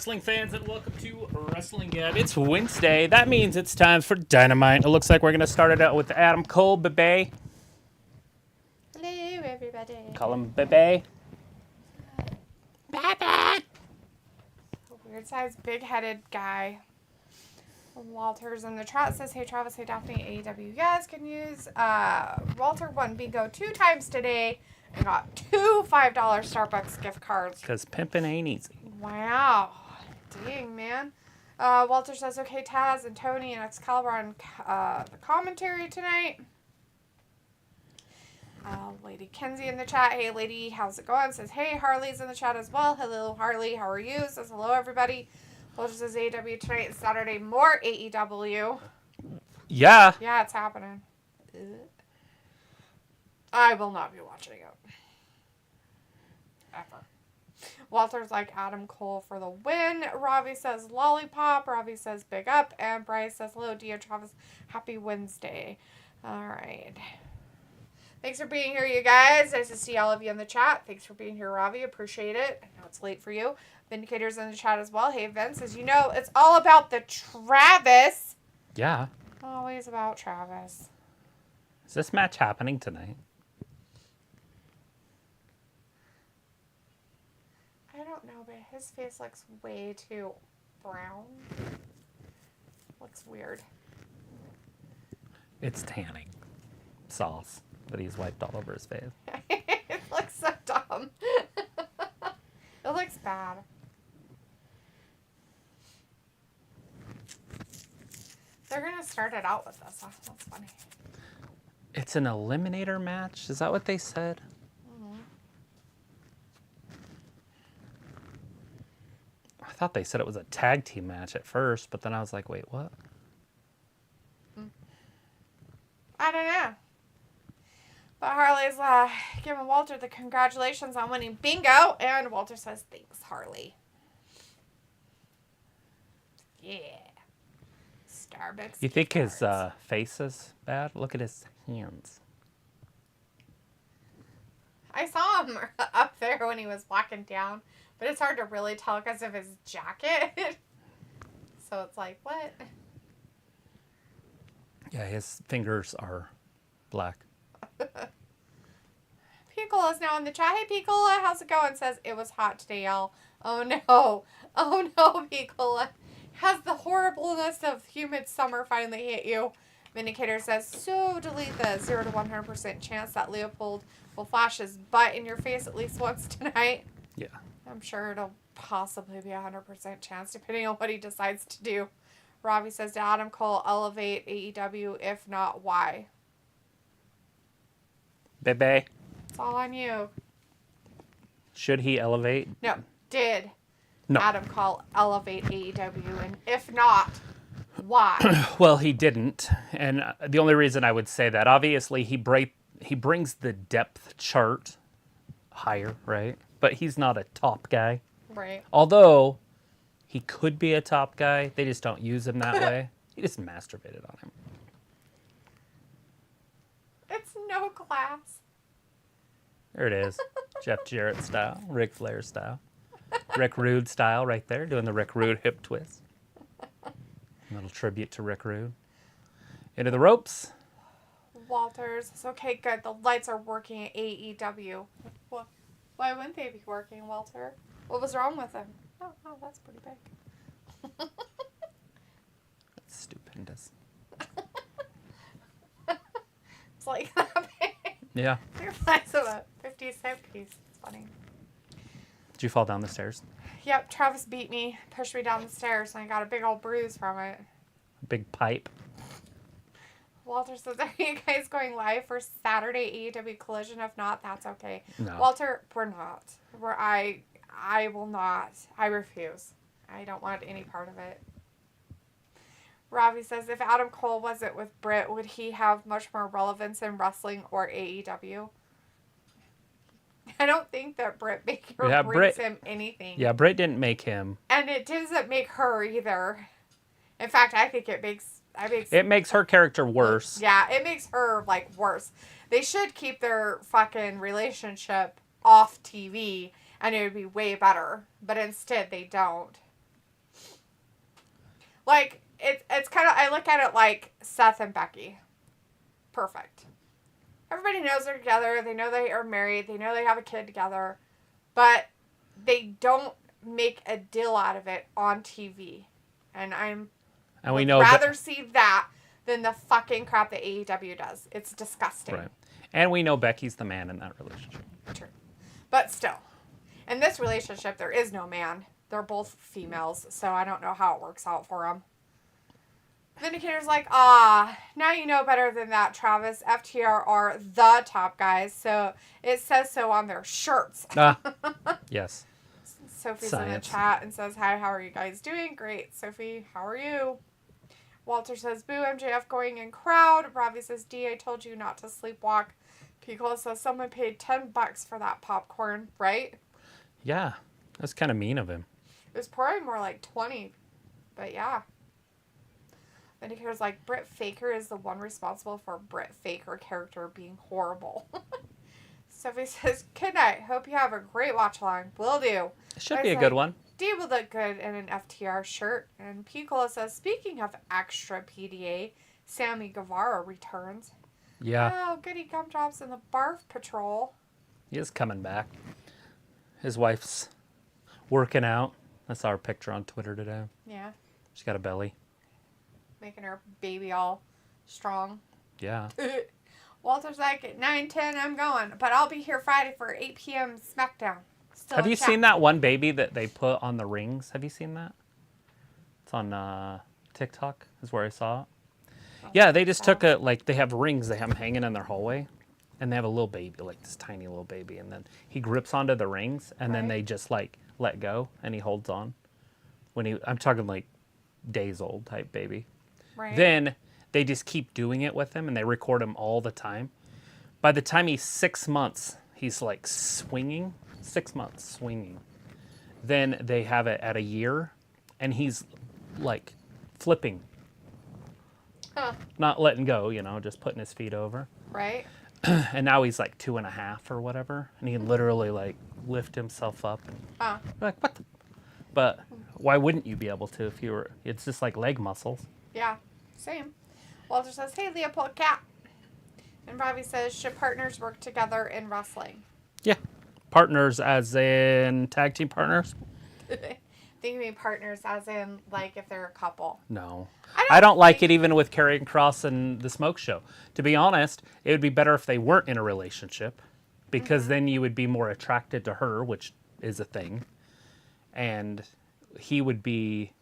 wrestling fans, and welcome to Wrestling Gab. It's Wednesday. That means it's time for Dynamite. It looks like we're going to start it out with Adam Cole, Bebe. Hello, everybody. Call him Bebe. Bebe! Weird sized, big-headed guy. Walter's in the chat says, hey, Travis, hey, Daphne, AEW. Yes, good news. Walter won bingo 2 times today and got 2 $5 Starbucks gift cards. Because pimping ain't easy. Wow. Dang, man. Walter says, okay, Taz and Tony and Excalibur on the commentary tonight. Lady Kenzie in the chat. Hey, lady, how's it going? Says, hey, Harley's in the chat as well. Hello, Harley. How are you? Says, hello, everybody. Walter says, AEW tonight and Saturday. More AEW. Yeah. Yeah, it's happening. I will not be watching it. Ever. Walter's like Adam Cole for the win. Ravi says lollipop. Ravi says big up. And Bryce says hello, dear Travis. Happy Wednesday. All right. Thanks for being here, you guys. Nice to see all of you in the chat. Thanks for being here, Ravi. Appreciate it. I know it's late for you. Vindicator's in the chat as well. Hey, Vince, as you know, it's all about the Travis. Yeah. Always about Travis. Is this match happening tonight? I don't know, but his face looks way too brown. Looks weird. It's tanning sauce that he's wiped all over his face. It looks so dumb. It looks bad. They're going to start it out with this. Oh, that's funny. It's an eliminator match? Is that what they said? Mm-hmm. I thought they said it was a tag team match at first, but then I was like, wait, what? I don't know. But Harley's giving Walter the congratulations on winning bingo, and Walter says, thanks, Harley. Yeah. Starbucks. You think his face is bad? Look at his hands. I saw him up there when he was walking down, but it's hard to really tell because of his jacket. So it's like, what? Yeah, his fingers are black. Piccola is now in the chat. Hey, Piccola, how's it going? Says, it was hot today, y'all. Oh, no. Oh, no, Piccola. Has the horribleness of humid summer finally hit you? Vindicator says, so delete the 0 to 100% chance that Leopold will flash his butt in your face at least once tonight. Yeah. I'm sure it'll possibly be a 100% chance, depending on what he decides to do. Robbie says, to Adam Cole, elevate AEW. If not, why? Bebe. It's all on you. Should he elevate? No. Did No. Adam Cole elevate AEW? And if not, why? Well, he didn't. And the only reason I would say that, obviously, he brings the depth chart higher, right? But he's not a top guy. Right. Although, he could be a top guy. They just don't use him that way. He just masturbated on him. It's no class. There it is. Jeff Jarrett style. Ric Flair style. Rick Rude style right there. Doing the Rick Rude hip twist. A little tribute to Rick Rude. Into the ropes. Walters. It's okay, good. The lights are working at AEW. What? Why wouldn't they be working, Walter? What was wrong with them? Oh, that's pretty big. That's stupendous. It's like that big. Yeah. Your price of a 50-cent piece. It's funny. Did you fall down the stairs? Yep, Travis beat me, pushed me down the stairs, and I got a big old bruise from it. A big pipe. Walter says, are you guys going live for Saturday AEW Collision? If not, that's okay. No. Walter, we're not. I will not. I refuse. I don't want any part of it. Ravi says, if Adam Cole wasn't with Britt, would he have much more relevance in wrestling or AEW? I don't think that Britt Baker brings him anything. Yeah, Britt didn't make him. And it doesn't make her either. In fact, I think it makes her character worse. Yeah, it makes her, like, worse. They should keep their fucking relationship off TV, and it would be way better. But instead, they don't. Like, it's kind of, I look at it like Seth and Becky. Perfect. Everybody knows they're together. They know they are married. They know they have a kid together. But they don't make a deal out of it on TV. And we know rather see that than the fucking crap that AEW does. It's disgusting. Right. And we know Becky's the man in that relationship. True. But still, in this relationship, there is no man. They're both females, so I don't know how it works out for them. Vindicator's like, now you know better than that, Travis. FTR are the top guys, so it says so on their shirts. Yes. Sophie's Science. in the chat and says, hi, how are you guys doing? Great. Sophie, how are you? Walter says, boo, MJF going in crowd. Ravi says, D, I told you not to sleepwalk. Piccolo says, someone paid $10 for that popcorn, right? Yeah. That's kind of mean of him. It was probably more like 20, but yeah. Vindicator's like, Britt Faker is the one responsible for Britt Faker character being horrible. Sophie says, good night. Hope you have a great watch along. Will do. It should be a good one. D will look good in an FTR shirt. And Piccolo says, speaking of extra PDA, Sammy Guevara returns. Yeah. Oh, goody gumdrops in the Barf Patrol. He is coming back. His wife's working out. I saw her picture on Twitter today. Yeah. She's got a belly. Making her baby all strong. Yeah. Walter's like, at 9:10, I'm going. But I'll be here Friday for 8 p.m. SmackDown. Still Have in you chat. seen that one baby that they put on the rings? Have you seen that? It's on TikTok is where I saw it. Yeah, they just took they have rings. They have them hanging in their hallway. And they have a little baby, like this tiny little baby. And then he grips onto the rings. And then they just let go. And he holds on. I'm talking like days old type baby. Right. Then they just keep doing it with him, and they record him all the time. By the time he's 6 months, he's like swinging. 6 months swinging. Then they have it at a year, and he's like flipping. Huh. Not letting go, just putting his feet over. Right. And now he's like 2.5 or whatever, and he can literally like lift himself up. And, like, what the? But why wouldn't you be able to if you were? It's just like leg muscles. Yeah, same. Walter says, hey, Leopold Cat. And Robbie says, should partners work together in wrestling? Yeah. Partners as in tag team partners? I think you mean partners as in, like, if they're a couple. No. I don't like it even with Karrion Kross and the Smoke Show. To be honest, it would be better if they weren't in a relationship because then you would be more attracted to her, which is a thing. And he would be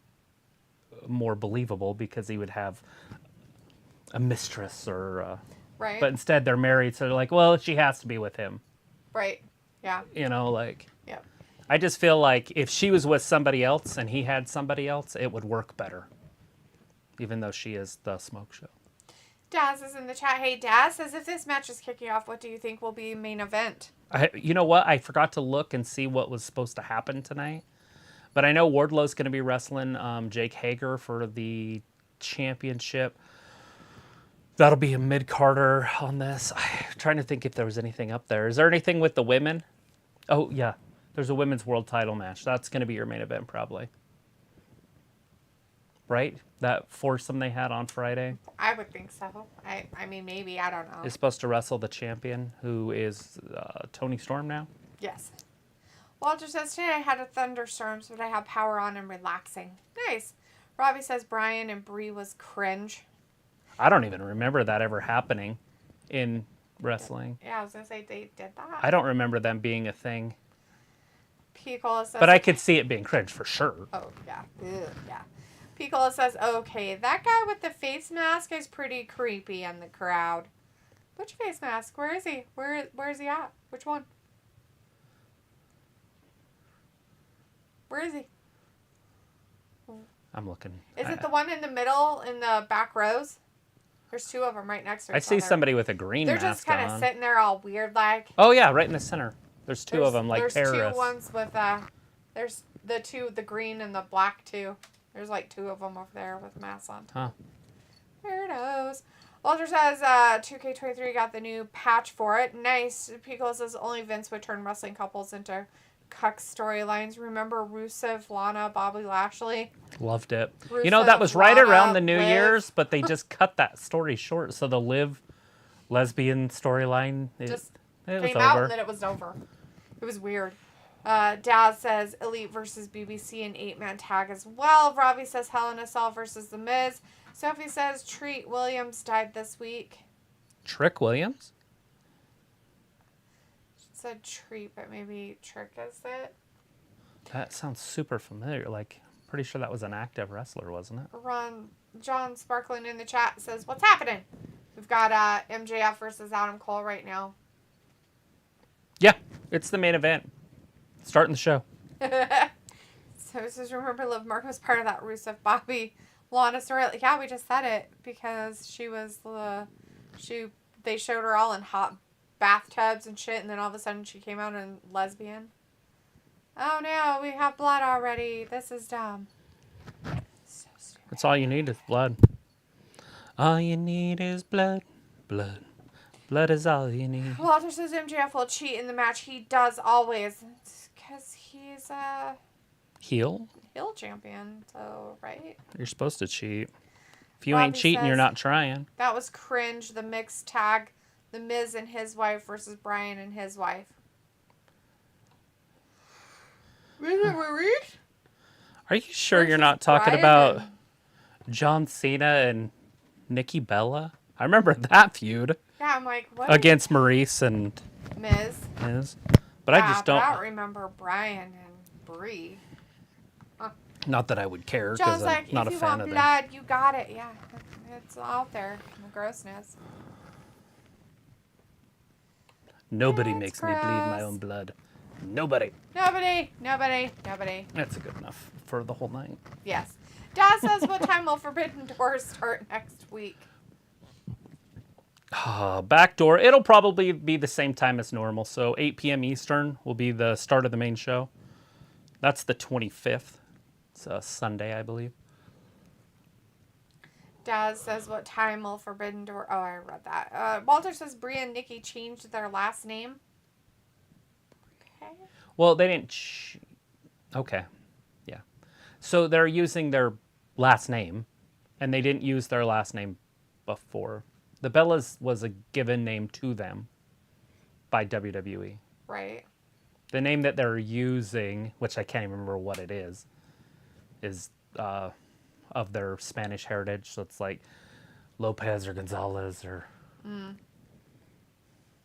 more believable because he would have a mistress or right. But instead they're married, so they're like, well, she has to be with him. Right. Yeah. Yep. I just feel like if she was with somebody else and he had somebody else, it would work better. Even though she is the Smoke Show. Daz is in the chat. Hey, Daz says, if this match is kicking off, what do you think will be main event? You know what? I forgot to look and see what was supposed to happen tonight. But I know Wardlow's going to be wrestling Jake Hager for the championship. That'll be a mid-carder on this. I'm trying to think if there was anything up there. Is there anything with the women? Oh, yeah. There's a women's world title match. That's going to be your main event, probably. Right? That foursome they had on Friday? I would think so. I mean, maybe. I don't know. Is supposed to wrestle the champion, who is Tony Storm now? Yes. Walter says, today I had a thunderstorm, but I have power on and relaxing. Nice. Robbie says Brian and Bree was cringe. I don't even remember that ever happening in wrestling. Yeah, I was going to say they did that. I don't remember them being a thing. Piccolo says... But I could see it being cringe for sure. Oh, yeah. Ugh, yeah. Piccolo says, okay, that guy with the face mask is pretty creepy in the crowd. Which face mask? Where is he? Where is he at? Which one? Where is he? I'm looking. Is it the one in the middle in the back rows? There's two of them right next to each I see other. somebody with a green They're mask just kind of on. sitting there all weird like. Oh, yeah, right in the center. There's two of them, like there's terrorists. There's two ones with, there's the green and the black too. There's like two of them over there with masks on. Huh. Weirdos. Walter says 2K23 got the new patch for it. Nice. Piccolo says only Vince would turn wrestling couples into cuck storylines. Remember Rusev, Lana, Bobby Lashley? Loved it. Rusev, That was right Lana, around the New Liv. Year's, but they just cut that story short. So the Liv lesbian storyline, it Just was came out over. and then it was over. It was weird. Daz says Elite versus BBC and 8-man tag as well. Robbie says Hell in a Cell versus The Miz. Sophie says Treat Williams died this week. Trick Williams? She said Treat, but maybe Trick is it. That sounds super familiar. Like, pretty sure that was an active wrestler, wasn't it? John Sparkling in the chat says, what's happening? We've got MJF versus Adam Cole right now. Yeah, it's the main event. Starting the show. So it says, remember Liv Marko was part of that Rusev Bobby Lana story. Yeah, we just said it because she was they showed her all in hot bathtubs and shit, and then all of a sudden she came out in lesbian. Oh no, we have blood already. This is dumb. So stupid. That's all you need is blood. All you need is blood. Blood. Blood is all you need. Walter says MJF will cheat in the match. He does always. Because he's a Heel? heel champion, so, right? You're supposed to cheat. If you Bobby ain't cheating, says, you're not trying. That was cringe. The mixed tag. The Miz and his wife versus Bryan and his wife. Are you sure you're Versus not talking Bryan about and- John Cena and Nikki Bella? I remember that feud Yeah, I'm like, what? against Maurice and Miz. Miz. But I just don't. But I don't remember Bryan and Brie. Not that I would care John's because I'm like, not if a you fan want of them. blood, you got it. Yeah, it's out there. The grossness. Nobody It's makes me bleed my gross. own blood. Nobody. Nobody. That's good enough for the whole night. Yes. Dad says, what time will Forbidden Doors start next week? Backdoor. It'll probably be the same time as normal. So 8 p.m. Eastern will be the start of the main show. That's the 25th. It's a Sunday, I believe. Dad says, what time will Forbidden Door... Oh, I read that. Walter says Brie and Nikki changed their last name. Okay. Well, they didn't... Okay. Yeah. So they're using their last name, and they didn't use their last name before. The Bellas was a given name to them by WWE. Right. The name that they're using, which I can't even remember what it is of their Spanish heritage. So it's like Lopez or Gonzalez or...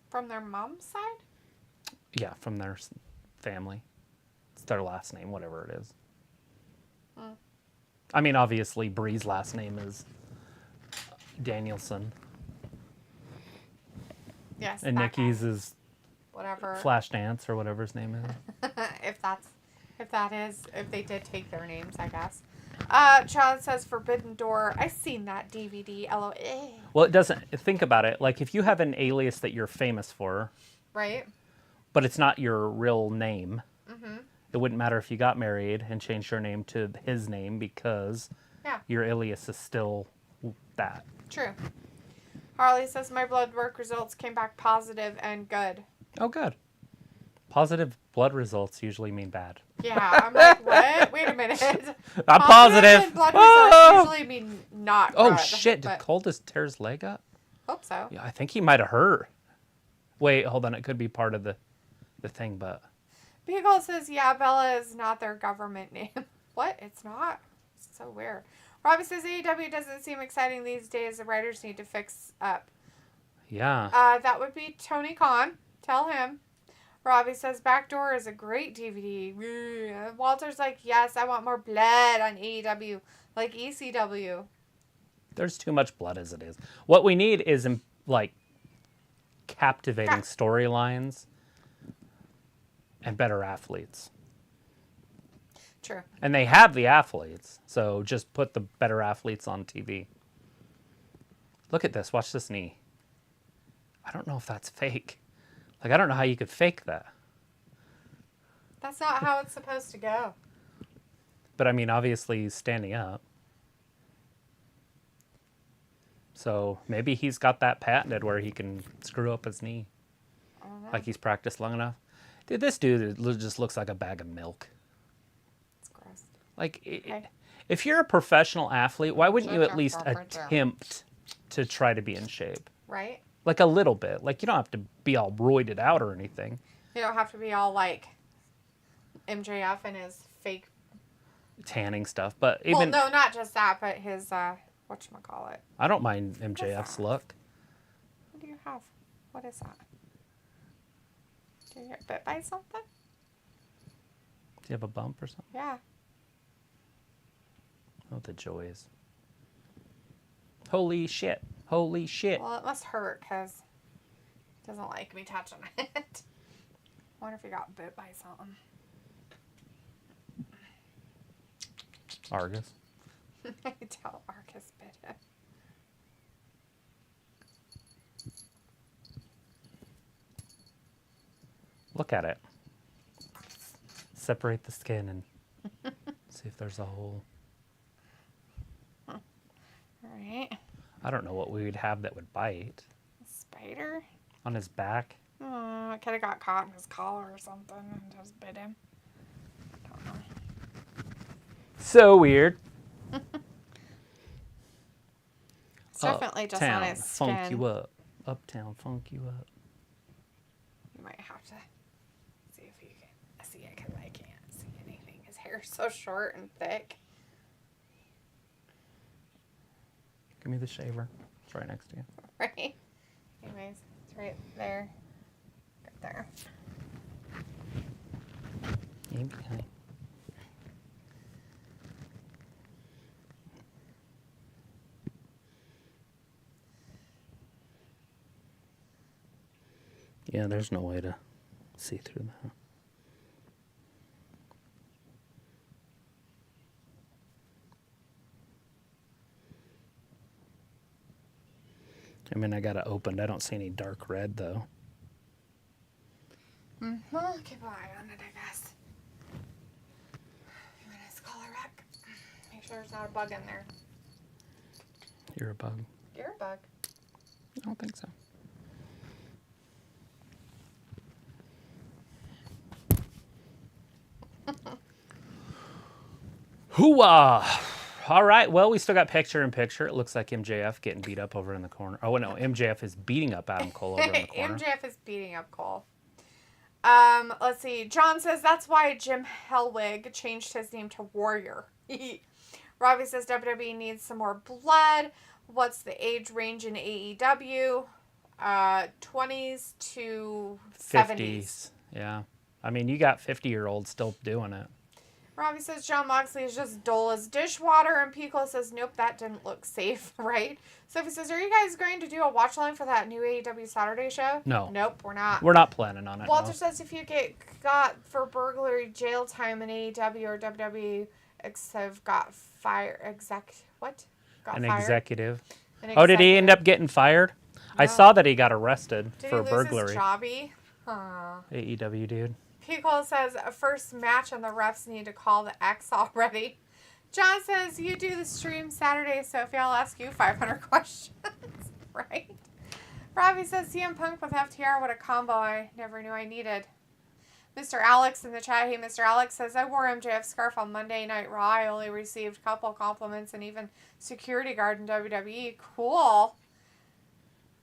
From their mom's side? Yeah, from their family. It's their last name, whatever it is. I mean, obviously, Brie's last name is Danielson. Yes. And that Nikki's guy. is Whatever. Flashdance or whatever his name is. if they did take their names, I guess. John says Forbidden Door. I seen that DVD. LOL. Well, it doesn't... Think about it. Like, if you have an alias that you're famous for, Right? but it's not your real name, it wouldn't matter if you got married and changed your name to his name because Yeah. your alias is still that. True. Harley says my blood work results came back positive and good. Oh, good. Positive blood results usually mean bad. Yeah, I'm like, what? Wait a minute. I'm positive. And blood Oh! results usually mean not Oh, good. shit. Did but Colt just tear his leg up? hope so. Yeah, I think he might have hurt. Wait, hold on. It could be part of the thing, but... Beagle says, yeah, Bella is not their government name. What? It's not? It's so weird. Robbie says AEW doesn't seem exciting these days. The writers need to fix up. Yeah. That would be Tony Khan. Tell him. Robbie says Backdoor is a great DVD. Walter's like, yes, I want more blood on AEW, like ECW. There's too much blood as it is. What we need is, like, captivating storylines and better athletes. True. And they have the athletes, so just put the better athletes on TV. Look at this. Watch this knee. I don't know if that's fake. Like, I don't know how you could fake that. That's not how it's supposed to go. But, I mean, obviously he's standing up. So maybe he's got that patented where he can screw up his knee. I don't know. Like he's practiced long enough. Dude, this dude just looks like a bag of milk. It's gross. Like, Okay. if you're a professional athlete, why wouldn't you Check at your least temperature. attempt to try to be in shape? Right? Like a little bit. Like, you don't have to be all roided out or anything. You don't have to be all like MJF and his fake. Tanning stuff. But even... Well, no, not just that, but his, whatchamacallit. I don't mind MJF's look. What do you have? What is that? Did you get bit by something? Do you have a bump or something? Yeah. Oh, the joys. Holy shit. Holy shit. Well, it must hurt because he doesn't like me touching it. I wonder if he got bit by something. Argus. I can tell Arcus bit him. Look at it. Separate the skin and see if there's a hole. Alright. I don't know what we would have that would bite. A spider? On his back. Oh, it could have got caught in his collar or something and just bit him. I don't know. So weird. It's definitely just on Uptown, his skin. funk you up. Uptown, funk you up. You might have to see if you can see it because I can't see anything. His hair's so short and thick. Give me the shaver. It's right next to you. Right? Anyways, it's right there. Right there. Okay. Yeah, there's no way to see through that. I mean, I got it opened. I don't see any dark red, though. Well, keep an eye on it, I guess. I'm gonna his collar rack. Make sure there's not a bug in there. You're a bug. You're a bug. I don't think so. Hooah! All right, well, we still got picture in picture. It looks like MJF getting beat up over in the corner. Oh, no, MJF is beating up Adam Cole over in the corner. MJF is beating up Cole. Let's see. John says that's why Jim Hellwig changed his name to Warrior. Robbie says WWE needs some more blood. What's the age range in AEW? 20s to 70s. Yeah. I mean, you got 50-year-olds still doing it. Robbie says John Moxley is just dull as dishwater, and Pico says, nope, that didn't look safe, right? Sophie says, are you guys going to do a watch line for that new AEW Saturday show? No. Nope, we're not. We're not planning on it. Walter no. says if you get got for burglary jail time in AEW or WWE, have got fired. Got An fired. executive. An Oh, did he end executive. up getting fired? I No. saw that he got arrested Did for he lose burglary. his jobby? Huh. AEW dude. Pico says a first match and the refs need to call the X already. John says you do the stream Saturday, Sophie. I'll ask you 500 questions. Right? Robbie says CM Punk with FTR, what a combo I never knew I needed. Mr. Alex in the chat, hey, Mr. Alex says, I wore MJF's scarf on Monday Night Raw. I only received a couple compliments and even security guard in WWE. Cool.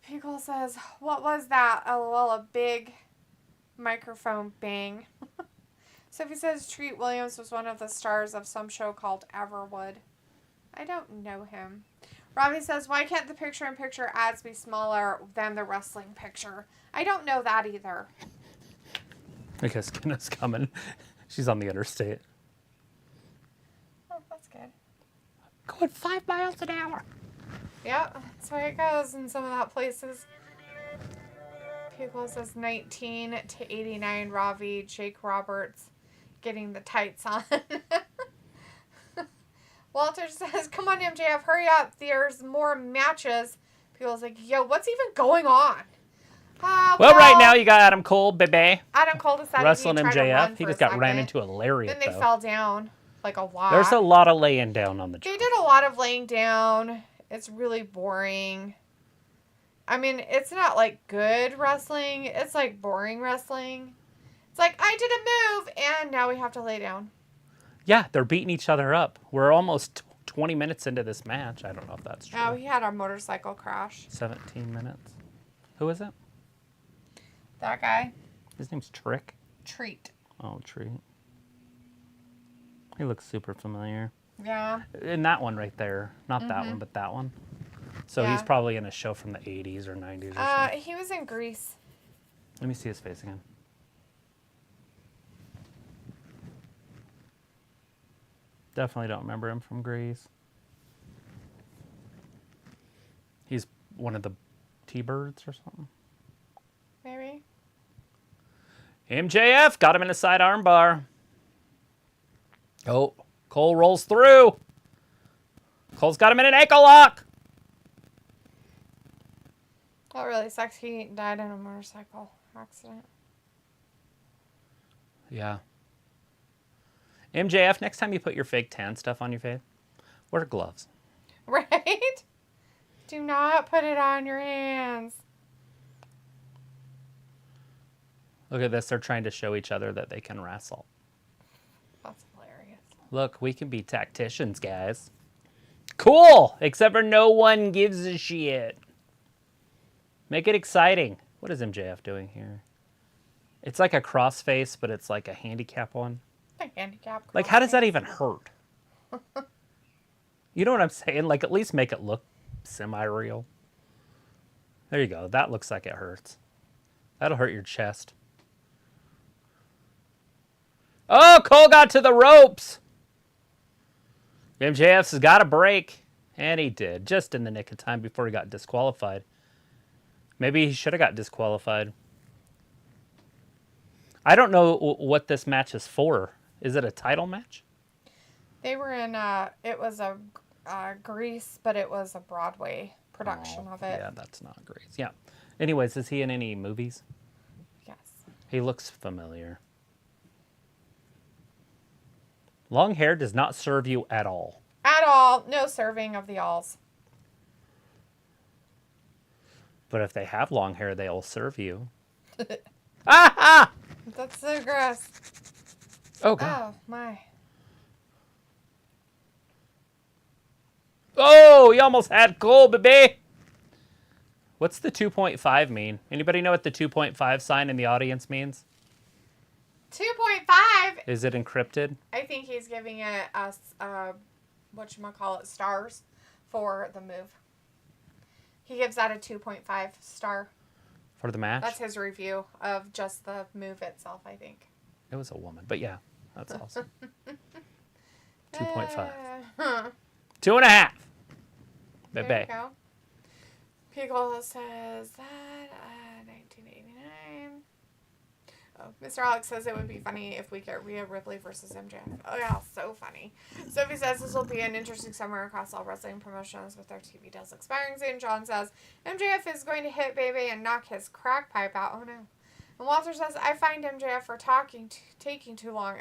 Pickle says, what was that? LOL, a big microphone bang. Sophie says Treat Williams was one of the stars of some show called Everwood. I don't know him. Robbie says, why can't the picture-in-picture ads be smaller than the wrestling picture? I don't know that either. Because Kenna's coming. She's on the interstate. Oh, that's good. Going 5 miles an hour. Yep, that's the way it goes in some of that places. Pickle says 19 to 89. Ravi, Jake Roberts getting the tights on. Walter says, come on, MJF, hurry up. There's more matches. People's like, yo, what's even going on? Well, right now you got Adam Cole, baby. Adam Cole decided Wrestling he tried to run MJF. He for just a got ran second. into a lariat, Then they though. fell down like a lot. There's a lot of laying down on the They track. did a lot of laying down. It's really boring. I mean, it's not like good wrestling. It's like boring wrestling. It's like, I did a move, and now we have to lay down. Yeah, they're beating each other up. We're almost 20 minutes into this match. I don't know if that's true. Oh, he had a motorcycle crash. 17 minutes. Who is it? That guy. His name's Trick. Treat. Oh, Treat. He looks super familiar. Yeah. In that one right there. Not that one, but that one. So he's probably in a show from the 80s or 90s or something. He was in Greece. Let me see his face again. Definitely don't remember him from Greece. He's one of the T-Birds or something. Maybe. MJF got him in a side armbar. Oh, Cole rolls through. Cole's got him in an ankle lock. That really sucks. He died in a motorcycle accident. Yeah. MJF, next time you put your fake tan stuff on your face, wear gloves. Right? Do not put it on your hands. Look at this. They're trying to show each other that they can wrestle. That's hilarious. Look, we can be tacticians, guys. Cool! Except for no one gives a shit. Make it exciting. What is MJF doing here? It's like a crossface, but it's like a handicap one. A handicap. Like, how does that even hurt? You know what I'm saying? Like, at least make it look semi-real. There you go. That looks like it hurts. That'll hurt your chest. Oh, Cole got to the ropes. MJF's got a break. And he did. Just in the nick of time before he got disqualified. Maybe he should have got disqualified. I don't know what this match is for. Is it a title match? They were in, it was a Grease, but it was a Broadway production of it. Yeah, that's not Grease. Yeah. Anyways, is he in any movies? Yes. He looks familiar. Long hair does not serve you at all. At all. No serving of the alls. But if they have long hair, they'll serve you. Ah! That's so gross. Oh, God. Oh, my. Oh, you almost had Cole, baby. What's the 2.5 mean? Anybody know what the 2.5 sign in the audience means? 2.5. Is it encrypted? I think he's giving it us, whatchamacallit, stars for the move. He gives that a 2.5 star. For the match? That's his review of just the move itself, I think. It was a woman, but yeah, that's awesome. 2.5. 2.5. There Bebe. you go. Pickle says that 1989. Oh, Mr. Alex says it would be funny if we get Rhea Ripley versus MJF. Oh yeah, so funny. Sophie says this will be an interesting summer across all wrestling promotions with their TV deals expiring soon. John says MJF is going to hit Bebe and knock his crack pipe out. Oh no. And Walter says I find MJF for taking too long.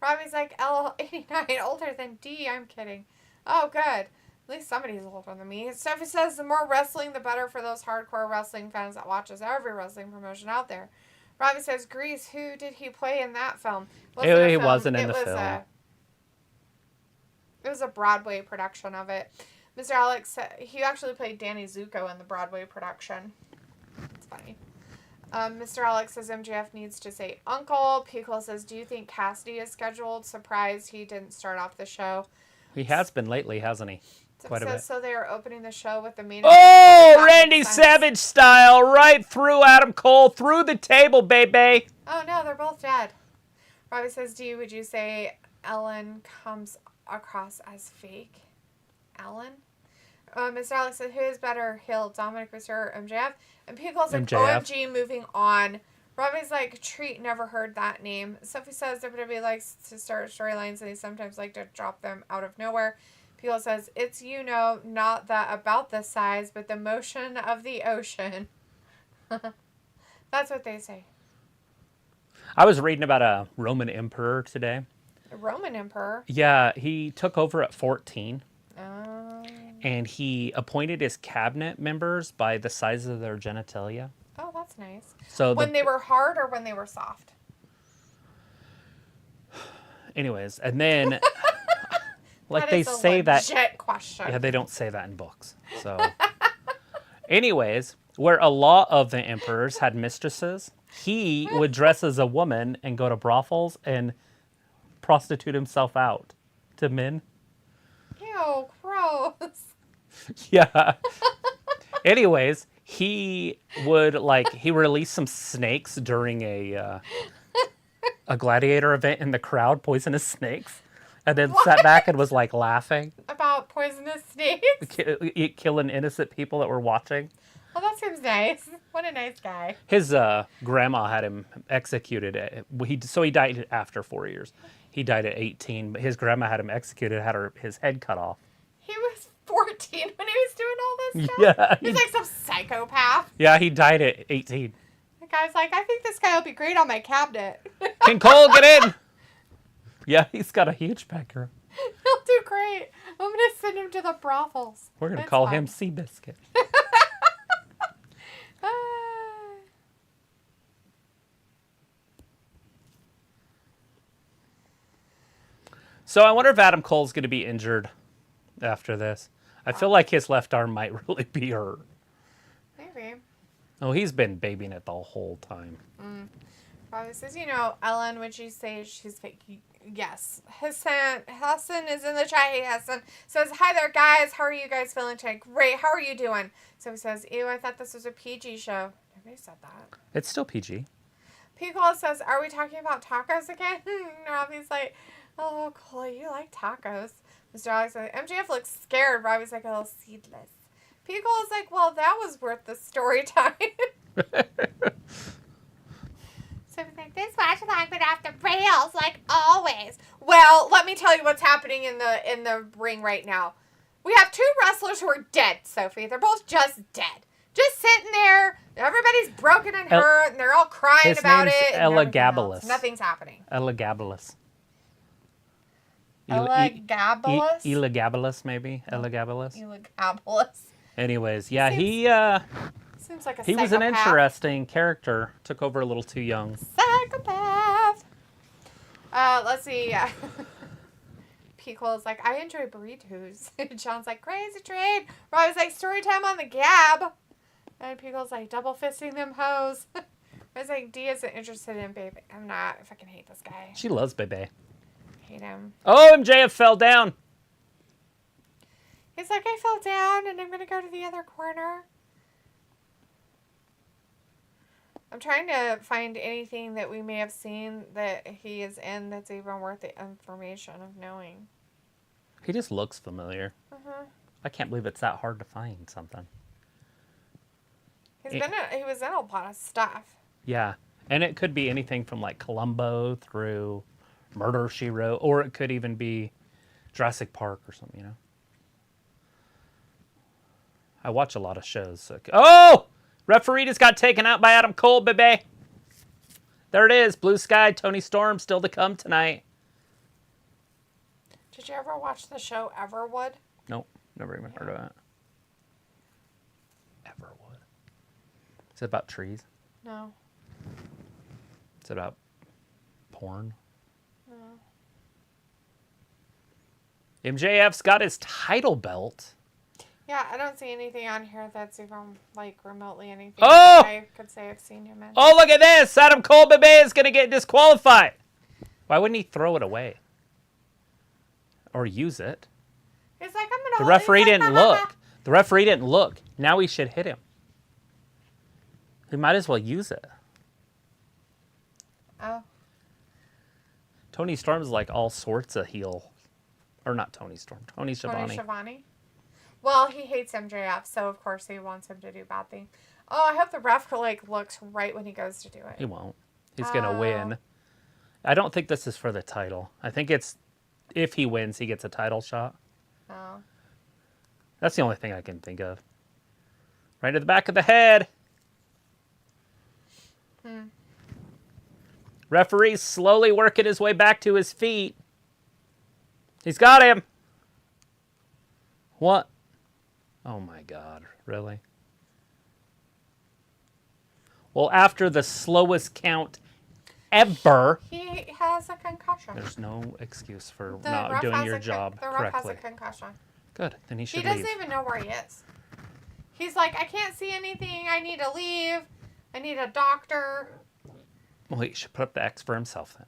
Robbie's like L89 older than D. I'm kidding. Oh good. At least somebody's older than me. Sophie says the more wrestling, the better for those hardcore wrestling fans that watches every wrestling promotion out there. Robbie says, Grease, who did he play in that film? He wasn't in the film. It was a Broadway production of it. Mr. Alex said he actually played Danny Zuko in the Broadway production. It's funny. Mr. Alex says MJF needs to say uncle. Pickle says, do you think Kassidy is scheduled? Surprised he didn't start off the show. He has been lately, hasn't he? Quite a bit. So they are opening the show with the main event. Oh, Randy Savage style, right through Adam Cole, through the table, baby. Oh no, they're both dead. Robbie says, would you say Allin comes across as fake? Allin? Mr. Alex said, who is better, heel, Dominic Mysterio or MJF? And Pickle's like, OMG, moving on. Robbie's like, Treat, never heard that name. Sophie says WWE likes to start storylines and they sometimes like to drop them out of nowhere. Pickle says, it's, not that about the size, but the motion of the ocean. That's what they say. I was reading about a Roman emperor today. A Roman emperor? Yeah, he took over at 14. Oh. And he appointed his cabinet members by the size of their genitalia. Oh, that's nice. So when they were hard or when they were soft? Anyways, and then like That they is a say that. legit question. Yeah, they don't say that in books. So, anyways, where a lot of the emperors had mistresses, he would dress as a woman and go to brothels and prostitute himself out to men. Ew, gross. Yeah. Anyways, he would he released some snakes during a gladiator event in the crowd, poisonous snakes, and then sat back and was like laughing About poisonous snakes? killing innocent people that were watching. Well, that seems nice. What a nice guy. His grandma had him executed. So he died after 4 years. He died at 18, but his grandma had him executed, had his head cut off. He was 14 when he was doing all this stuff? Yeah. He's like some psychopath. Yeah, he died at 18. The guy's like, I think this guy will be great on my cabinet. Can Cole get in? Yeah, he's got a huge pecker. He'll do great. I'm going to send him to the brothels. We're going to It's call fine. him Seabiscuit. Ah. So I wonder if Adam Cole's going to be injured after this. I feel like his left arm might really be hurt. Maybe. Oh, he's been babying it the whole time. Probably says, Ellen, would you say she's fake? Yes. Hassan is in the chat. Hey, Hassan. Says, hi there, guys. How are you guys feeling today? Great. How are you doing? So he says, ew, I thought this was a PG show. Nobody said that. It's still PG. Pico says, are we talking about tacos again? Robbie's like, oh, Cole, you like tacos. Mr. Alex says, MJF looks scared. Robbie's like a little seedless. Pico is like, well, that was worth the story time. So he's like, this match has been off the rails like always. Well, let me tell you what's happening in the ring right now. We have two wrestlers who are dead, Sophie. They're both just dead. Just sitting there. Everybody's broken and hurt, and they're all crying about it. Elagabalus. Nothing's happening. Elagabalus. Elagabalus? Elagabalus, maybe. Elagabalus. Elagabalus. Anyways, yeah, Seems like a he was an interesting character. Took over a little too young. Psychopath. Let's see. Pico's like, I enjoy burritos. John's like, crazy train. Robbie's like, story time on the Gab. And Pico's like, double fisting them hoes. I was like, D isn't interested in Baby. I'm not. I fucking hate this guy. She loves Bebe. Hate him. Oh, MJF fell down. He's like, I fell down and I'm going to go to the other corner. I'm trying to find anything that we may have seen that he is in that's even worth the information of knowing. He just looks familiar. I can't believe it's that hard to find something. He was in a lot of stuff. Yeah, and it could be anything from like Columbo through Murder, She Wrote, or it could even be Jurassic Park or something, I watch a lot of shows. So... Oh! Referee just got taken out by Adam Cole, baby. There it is. Blue Sky, Tony Storm still to come tonight. Did you ever watch the show Everwood? Nope. Never even heard of it. Everwood. Is it about trees? No. Is it about porn? No. MJF's got his title belt. Yeah, I don't see anything on here that's even, like, remotely anything Oh! I could say I've seen him in. Oh, look at this. Adam Cole, baby, is going to get disqualified. Why wouldn't he throw it away? Or use it? He's like, I'm going to The referee didn't look. The referee didn't look. Now he should hit him. He might as well use it. Oh. Tony Storm's like all sorts of heel. Or not Tony Storm. Tony Schiavone. Tony Schiavone? Well, he hates MJF, so of course he wants him to do bad things. Oh, I hope the ref, like, looks right when he goes to do it. He won't. He's going to win. I don't think this is for the title. I think it's, if he wins, he gets a title shot. Oh. That's the only thing I can think of. Right to the back of the head. Referee's slowly working his way back to his feet. He's got him. What? Oh my God, really? Well, after the slowest count ever. He has has a concussion. There's no excuse for The not ref doing has your a job The ref has correctly. a concussion. Good. Then he should He leave. doesn't even know where he is. He's like, I can't see anything. I need to leave. I need a doctor. Well, he should put up the X for himself then.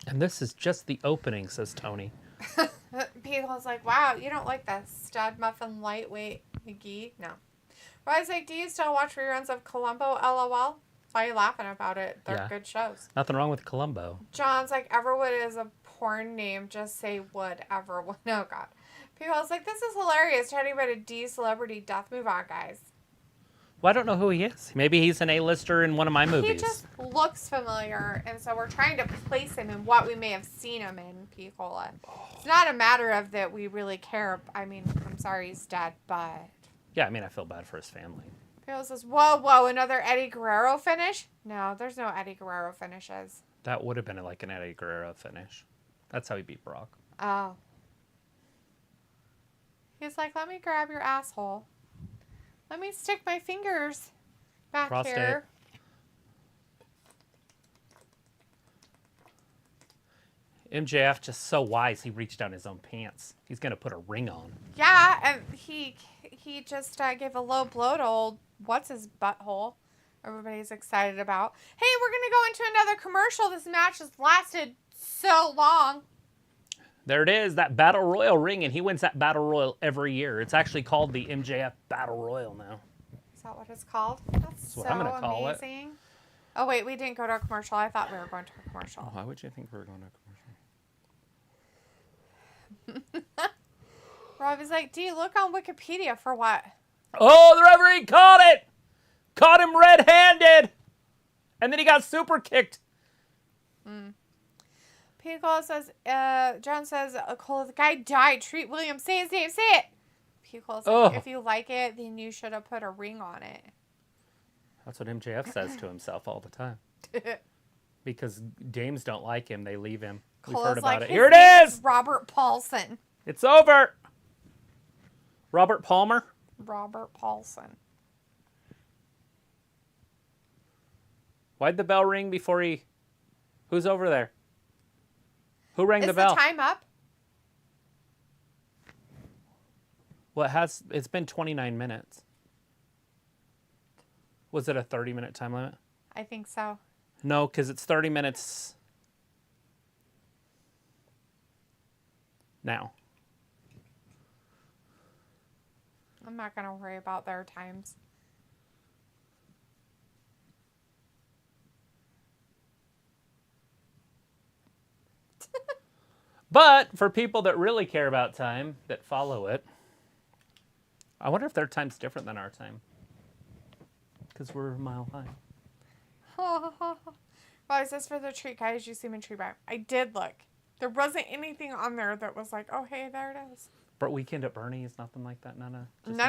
And this is just the opening, says Tony. People's like, wow, you don't like that stud muffin lightweight McGee? No. Well, I was like, do you still watch reruns of Columbo? LOL. Why are you laughing about it? They're good shows. Nothing wrong with Columbo. John's like, Everwood is a porn name. Just say Wood. Everwood. No, God. People's like, this is hilarious. Talking about a D celebrity death. Move on, guys. Well, I don't know who he is. Maybe he's an A-lister in one of my movies. He just looks familiar, and so we're trying to place him in what we may have seen him in, Picola. It's not a matter of that we really care. I mean, I'm sorry he's dead, but... Yeah, I mean, I feel bad for his family. Picola says, whoa, another Eddie Guerrero finish? No, there's no Eddie Guerrero finishes. That would have been like an Eddie Guerrero finish. That's how he beat Brock. Oh. He's like, let me grab your asshole. Let me stick my fingers back Prostate. here. MJF just so wise, he reached down his own pants. He's going to put a ring on. Yeah, and he just gave a low blow to old what's his butthole. Everybody's excited about. Hey, we're going to go into another commercial. This match has lasted so long. There it is, that Battle Royal ring, and he wins that Battle Royal every year. It's actually called the MJF Battle Royal now. Is that what it's called? That's what so I'm gonna call it. amazing. Oh, wait, we didn't go to a commercial. I thought we were going to a commercial. Why would you think we were going to a commercial? Robbie's like, do you look on Wikipedia for what? Oh, the referee caught it! Caught him red-handed! And then he got super kicked. Pico says, John says, Cole, the guy died. Treat William. Say his name. Say it. Pico says, Oh. if you like it, then you should have put a ring on it. That's what MJF says to himself all the time. Because dames don't like him, they leave him. We've Cole heard is about like, it. Here it is! Robert Paulson. It's over! Robert Palmer? Robert Paulson. Why'd the bell ring before he... Who's over there? Who rang the bell? Is the time up? Well, it's been 29 minutes. Was it a 30-minute time limit? I think so. No, because it's 30 minutes now. I'm not going to worry about their times. But for people that really care about time, that follow it, I wonder if their time's different than our time. Because we're a mile high. Well, it says for the treat, guys, you see me treat back. I did look. There wasn't anything on there that was like, oh, hey, there it is. But Weekend at Bernie's, nothing like that? None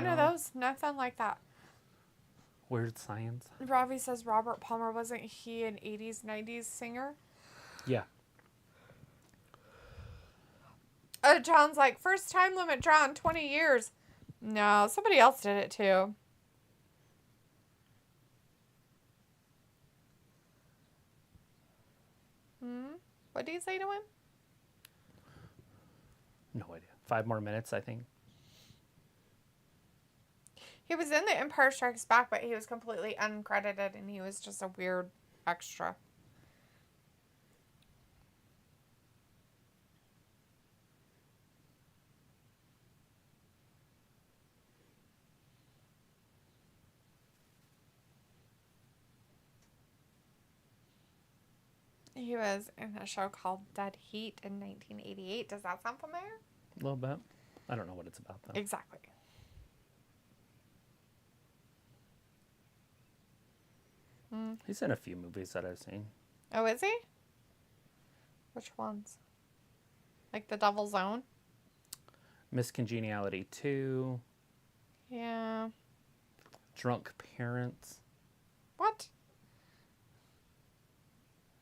of those. Nothing like that. Weird Science? Ravi says Robert Palmer, wasn't he an 80s, 90s singer? Yeah. John's like, first time limit draw in 20 years. No, somebody else did it too. What did you say to him? No idea. 5 more minutes, I think. He was in The Empire Strikes Back, but he was completely uncredited and he was just a weird extra. He was in a show called Dead Heat in 1988. Does that sound familiar? A little bit. I don't know what it's about, though. Exactly. He's in a few movies that I've seen. Oh, is he? Which ones? Like The Devil's Own? Miss Congeniality 2. Yeah. Drunk Parents. What?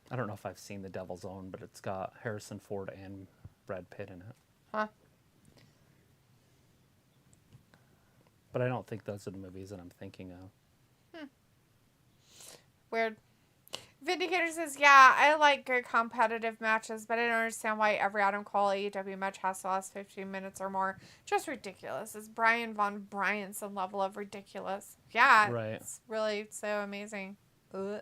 I don't know if I've seen The Devil's Own, but it's got Harrison Ford and Brad Pitt in it. Huh. But I don't think those are the movies that I'm thinking of. Weird. Vindicator says, yeah, I like good competitive matches, but I don't understand why every Adam Cole AEW match has to last 15 minutes or more. Just ridiculous. It's Brian Von Bryanson level of ridiculous. Yeah, Right. it's really so amazing. Ugh.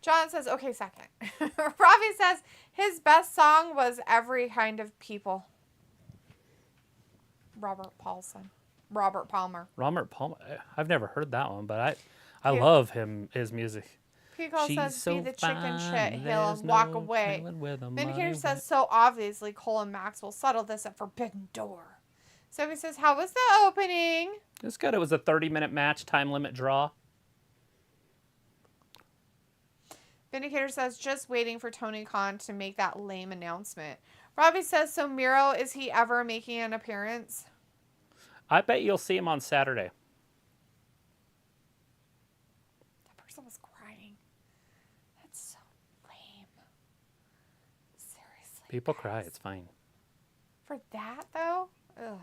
John says, okay, second. Ravi says, his best song was Every Kind of People. Robert Palmer. Robert Palmer. I've never heard that one, but I Yeah. love his music. Pico She's says, so be the chicken fine, shit hill there's and walk no away. telling where the Vindicator money says, went. so obviously Cole and Max will settle this at Forbidden Door. Sophie says, how was the opening? It's good. It was a 30-minute match, time limit draw. Vindicator says, just waiting for Tony Khan to make that lame announcement. Robbie says, so Miro, is he ever making an appearance? I bet you'll see him on Saturday. That person was crying. That's so lame. Seriously. People cry. It's fine. For that, though? Ugh.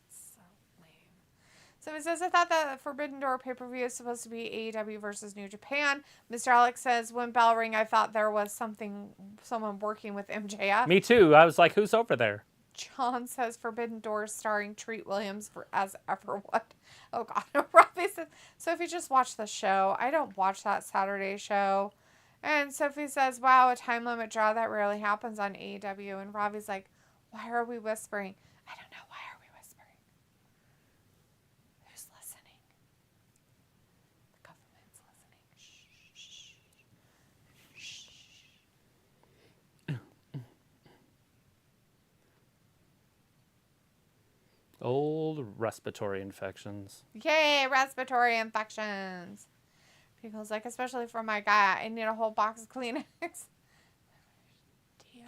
So lame. So it says, I thought that Forbidden Door pay-per-view is supposed to be AEW versus New Japan. Mr. Alex says, when bell rang, I thought there was someone working with MJF. Me too. I was like, who's over there? John says, Forbidden Door starring Treat Williams as Everwood. Oh, God. Robbie says, Sophie just watched the show. I don't watch that Saturday show. And Sophie says, wow, a time limit draw that rarely happens on AEW. And Robbie's like, why are we whispering? I don't know. Why are we whispering? Who's listening? The government's listening. Shh. Shh. Old respiratory infections. Yay, respiratory infections. People's like, especially for my guy, I need a whole box of Kleenex. Do you?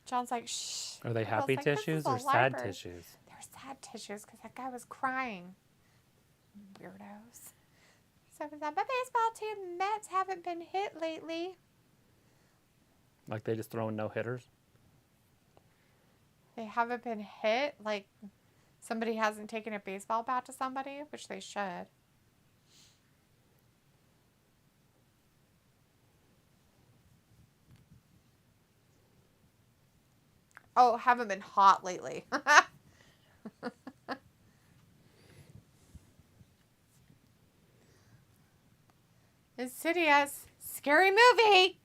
John's like, shh. Are they People's happy like, this tissues is a or sad library. tissues? They're sad tissues because that guy was crying. Weirdos. So is that my baseball team Mets haven't been hit lately? Like they just throwing no hitters? They haven't been hit? Like somebody hasn't taken a baseball bat to somebody, which they should. Oh, haven't been hot lately. Insidious. Scary movie.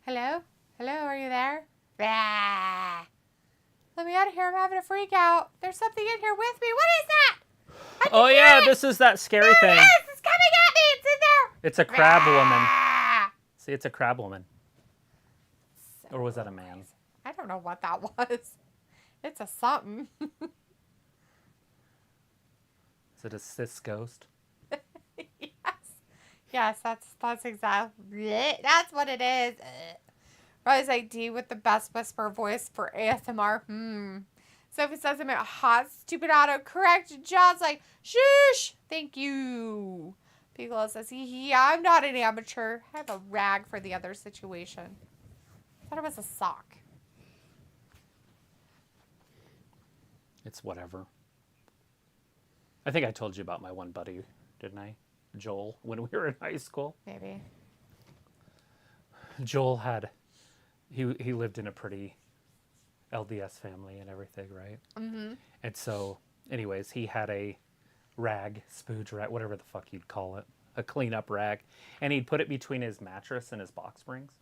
Hello? Hello, are you there? Rah. Let me out of here. I'm having a freak out. There's something in here with me. What is that? Oh, yeah, this is that scary thing. Yes, it's coming at me. It's in there. It's a crab woman. Rah. See, it's a crab woman. So Or was that a man? I don't know what that was. It's a something. Is it a cis ghost? Yes, that's exactly. That's what it is. Rose ID with the best whisper voice for ASMR. Sophie says I'm a hot, stupid autocorrect. John's like, shush, thank you. Piccolo says, yeah, I'm not an amateur. I have a rag for the other situation. I thought it was a sock. It's whatever. I think I told you about my one buddy, didn't I? Joel, when we were in high school. Maybe. Joel had, he lived in a pretty LDS family and everything, right? Mm-hmm. And so, anyways, he had a rag, spooge rag, whatever the fuck you'd call it, a cleanup rag, and he'd put it between his mattress and his box springs.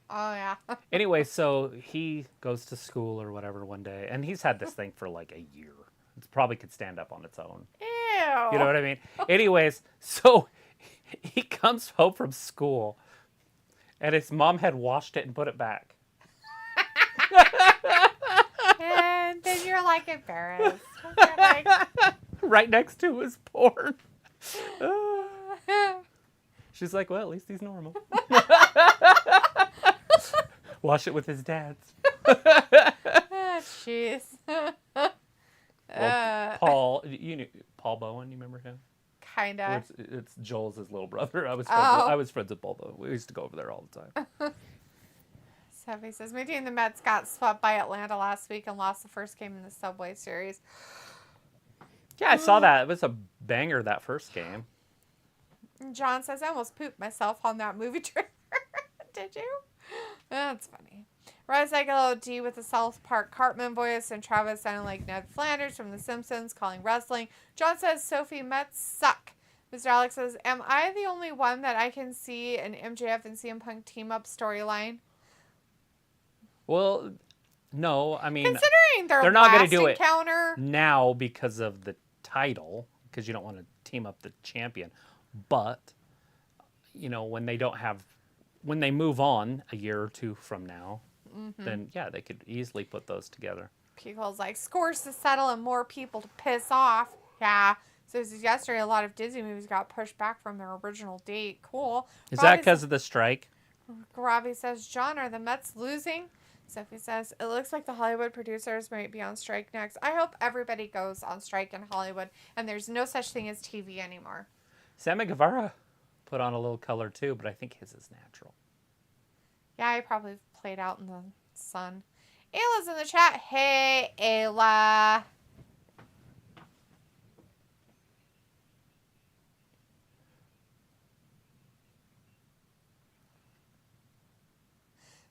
Oh, yeah. Anyway, so he goes to school or whatever one day, and he's had this thing for like a year. It probably could stand up on its own. Ew. You know what I mean? Anyways, so he comes home from school, and his mom had washed it and put it back. And then you're like embarrassed. You're like, Right next to his porn. She's like, well, at least he's normal. Wash it with his dad's. jeez. Well, Paul, you knew Paul Bowen. You remember him? Kinda. It's Joel's his little brother. I was friends with Paul Bowen. We used to go over there all the time. Sophie says, my team, the Mets, got swept by Atlanta last week and lost the first game in the Subway Series. Yeah, I saw that. It was a banger, that first game. And John says, I almost pooped myself on that movie trailer. Did you? That's funny. Rise like a little D with the South Park Cartman voice, and Travis sounding like Ned Flanders from The Simpsons calling wrestling. John says, Sophie Metz suck. Mr. Alex says, am I the only one that I can see an MJF and CM Punk team-up storyline? Well, no, I mean... Considering their they're not last gonna do encounter... it now because of the title, because you don't want to team up the champion. But, you know, when they move on a year or two from now, then, yeah, they could easily put those together. People's like, scores to settle and more people to piss off. Yeah. So this is yesterday, a lot of Disney movies got pushed back from their original date. Cool. Is that because of the strike? Ravi says, John, are the Mets losing? Sophie says, it looks like the Hollywood producers might be on strike next. I hope everybody goes on strike in Hollywood and there's no such thing as TV anymore. Sammy Guevara put on a little color too, but I think his is natural. Yeah, he probably played out in the sun. Ayla's in the chat. Hey, Ayla.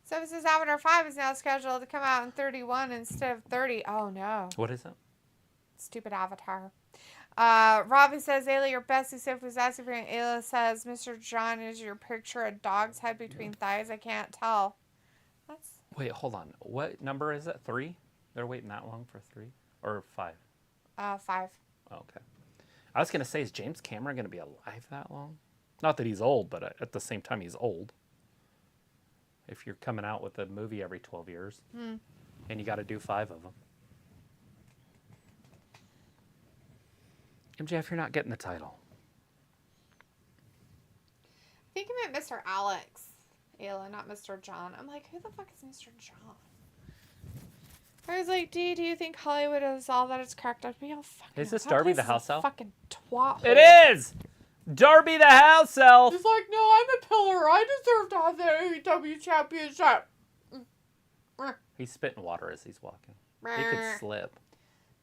So it says Avatar 5 is now scheduled to come out in 31 instead of 30. Oh, no. What is it? Stupid Avatar. Robbie says, Ayla, your bestie. Sophie's asking for you. Ayla says, Mr. John, is your picture a dog's head between thighs? I can't tell. That's... Wait, hold on. What number is it? 3? They're waiting that long for 3? Or 5? 5. Oh, okay. I was going to say, is James Cameron going to be alive that long? Not that he's old, but at the same time, he's old. If you're coming out with a movie every 12 years, and you got to do 5 of them. MJF, you're not getting the title. I think you meant Mr. Alex. Ayla, not Mr. John. I'm like, who the fuck is Mr. John? I was like, do you think Hollywood is all that it's cracked up to be? Oh, fucking... Is this Darby the house elf? Fucking twat. It is! Darby the house elf! He's like, no, I'm a pillar. I deserve to have the AEW championship. He's spitting water as he's walking. He could slip.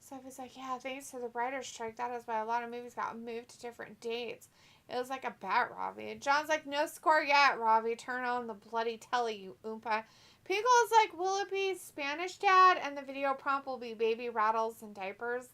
So I was like, yeah, thanks to the writer's strike, that is why a lot of movies got moved to different dates. It was like a bet, Robbie. John's like, no score yet, Robbie. Turn on the bloody telly, you oompa. Pickle is like, will it be Spanish, Dad? And the video prompt will be baby rattles and diapers.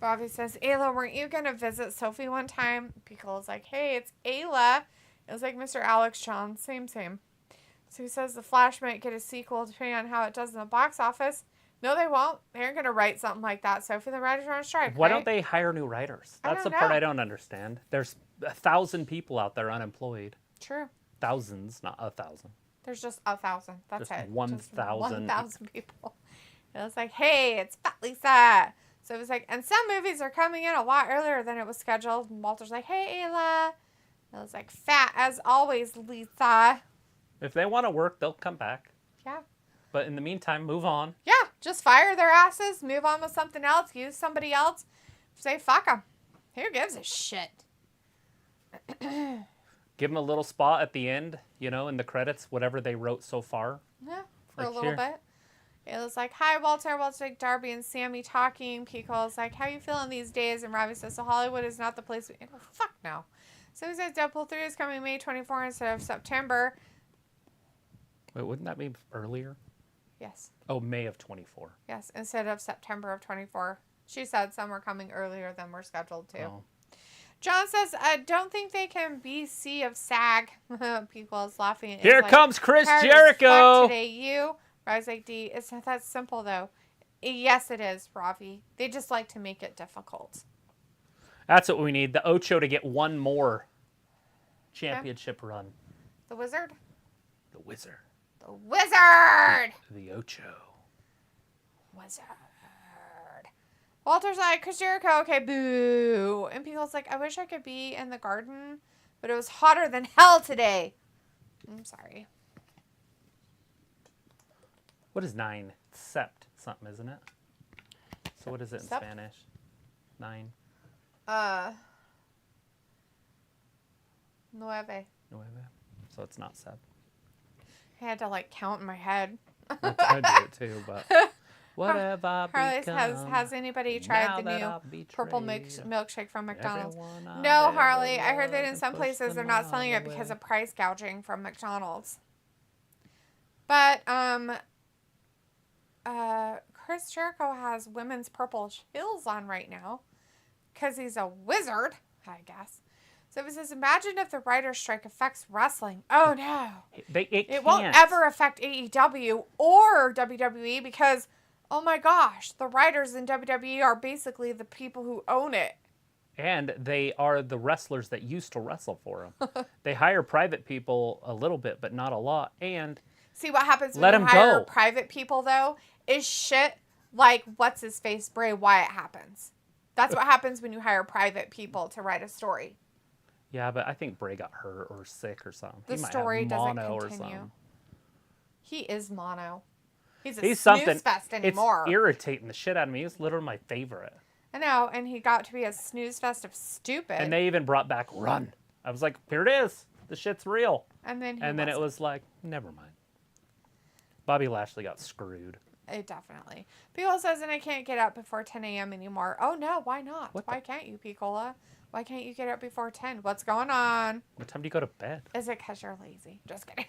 Robbie says, Ayla, weren't you going to visit Sophie one time? Pickle is like, hey, it's Ayla. It was like Mr. Alex John. Same. So he says the Flash might get a sequel depending on how it does in the box office. No, they won't. They're going to write something like that. Sophie, the writers are on strike. Why don't they hire new writers? That's the part I don't understand. There's 1,000 people out there unemployed. True. Thousands, not 1,000. There's just 1,000. That's just it. 1,000. 1,000 people. It was like, hey, it's Fat Lisa. So it was like, and some movies are coming in a lot earlier than it was scheduled. And Walter's like, hey, Ayla. It was like, fat as always, Lisa. If they want to work, they'll come back. Yeah. But in the meantime, move on. Yeah, just fire their asses, move on with something else, use somebody else. Say, fuck them. Who gives a shit? Give them a little spot at the end, you know, in the credits, whatever they wrote so far. Yeah, for a little bit. It was like, hi, Walter. Walter's like, Darby and Sammy talking. Pico's like, how you feeling these days? And Robbie says, so Hollywood is not the place. Oh, fuck no. So he says Deadpool 3 is coming May 24 instead of September. Wait, wouldn't that be earlier? Yes. Oh, May of 24. Yes, instead of September of 24. She said some were coming earlier than we're scheduled to. Oh. John says, I don't think they can be C of SAG. People is laughing. It's Here like, comes Chris Jericho. Today, you. Rise like D. It's not that simple, though. Yes, it is, Ravi. They just like to make it difficult. That's what we need. The Ocho to get one more championship run. The Wizard? The Wizard. The Wizard! The Ocho. Wizard. Walter's like, Chris Jericho, okay, boo. And people's like, I wish I could be in the garden, but it was hotter than hell today. I'm sorry. What is 9? Sept something, isn't it? So what is it in Spanish? 9. 9. So it's not Sept. I had to, like, count in my head. I do it too, but What have I Harley become? has anybody tried the new purple milkshake from McDonald's? No, Harley. I heard that in some places they're not selling it because of price gouging from McDonald's. But Chris Jericho has women's purple heels on right now because he's a wizard, I guess. So it says, imagine if the writer's strike affects wrestling. Oh, no. It won't ever affect AEW or WWE because, oh, my gosh, the writers in WWE are basically the people who own it. And they are the wrestlers that used to wrestle for them. They hire private people a little bit, but not a lot. And see, what happens when you hire private people, though, is shit like what's-his-face Bray Wyatt happens. That's what happens when you hire private people to write a story. Yeah, but I think Bray got hurt or sick or something. The story doesn't continue. He is mono. He's snooze fest anymore. It's irritating the shit out of me. He's literally my favorite. I know, and he got to be a snooze fest of stupid. And they even brought back Run. I was like, here it is. The shit's real. And then it was like, never mind. Bobby Lashley got screwed. Definitely. Picola says, and I can't get up before 10 a.m. anymore. Oh, no, why not? Why can't you, Picola? Why can't you get up before 10? What's going on? What time do you go to bed? Is it because you're lazy? Just kidding.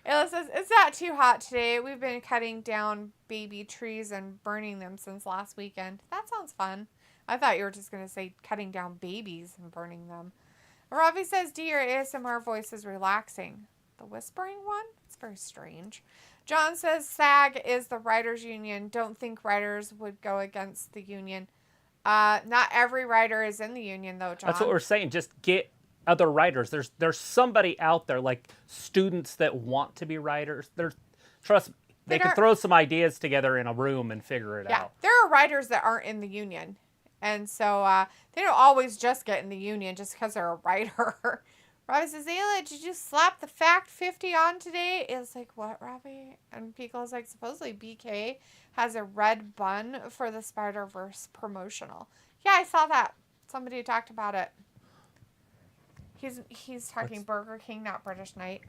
Ayla says, it's not too hot today. We've been cutting down baby trees and burning them since last weekend. That sounds fun. I thought you were just going to say cutting down babies and burning them. Ravi says, D, your ASMR voice is relaxing. The whispering one? It's very strange. John says, SAG is the writers' union. Don't think writers would go against the union. Not every writer is in the union, though, John. That's what we're saying. Just get other writers. There's somebody out there, like students that want to be writers. Trust me, they can throw some ideas together in a room and figure it out. Yeah, there are writers that aren't in the union. And so they don't always just get in the union just because they're a writer. Robbie says, Ayla, did you slap the Fact 50 on today? It's like, what, Robbie? And Pico's like, supposedly BK has a red bun for the Spider-Verse promotional. Yeah, I saw that. Somebody talked about it. He's talking Burger King, not British Night.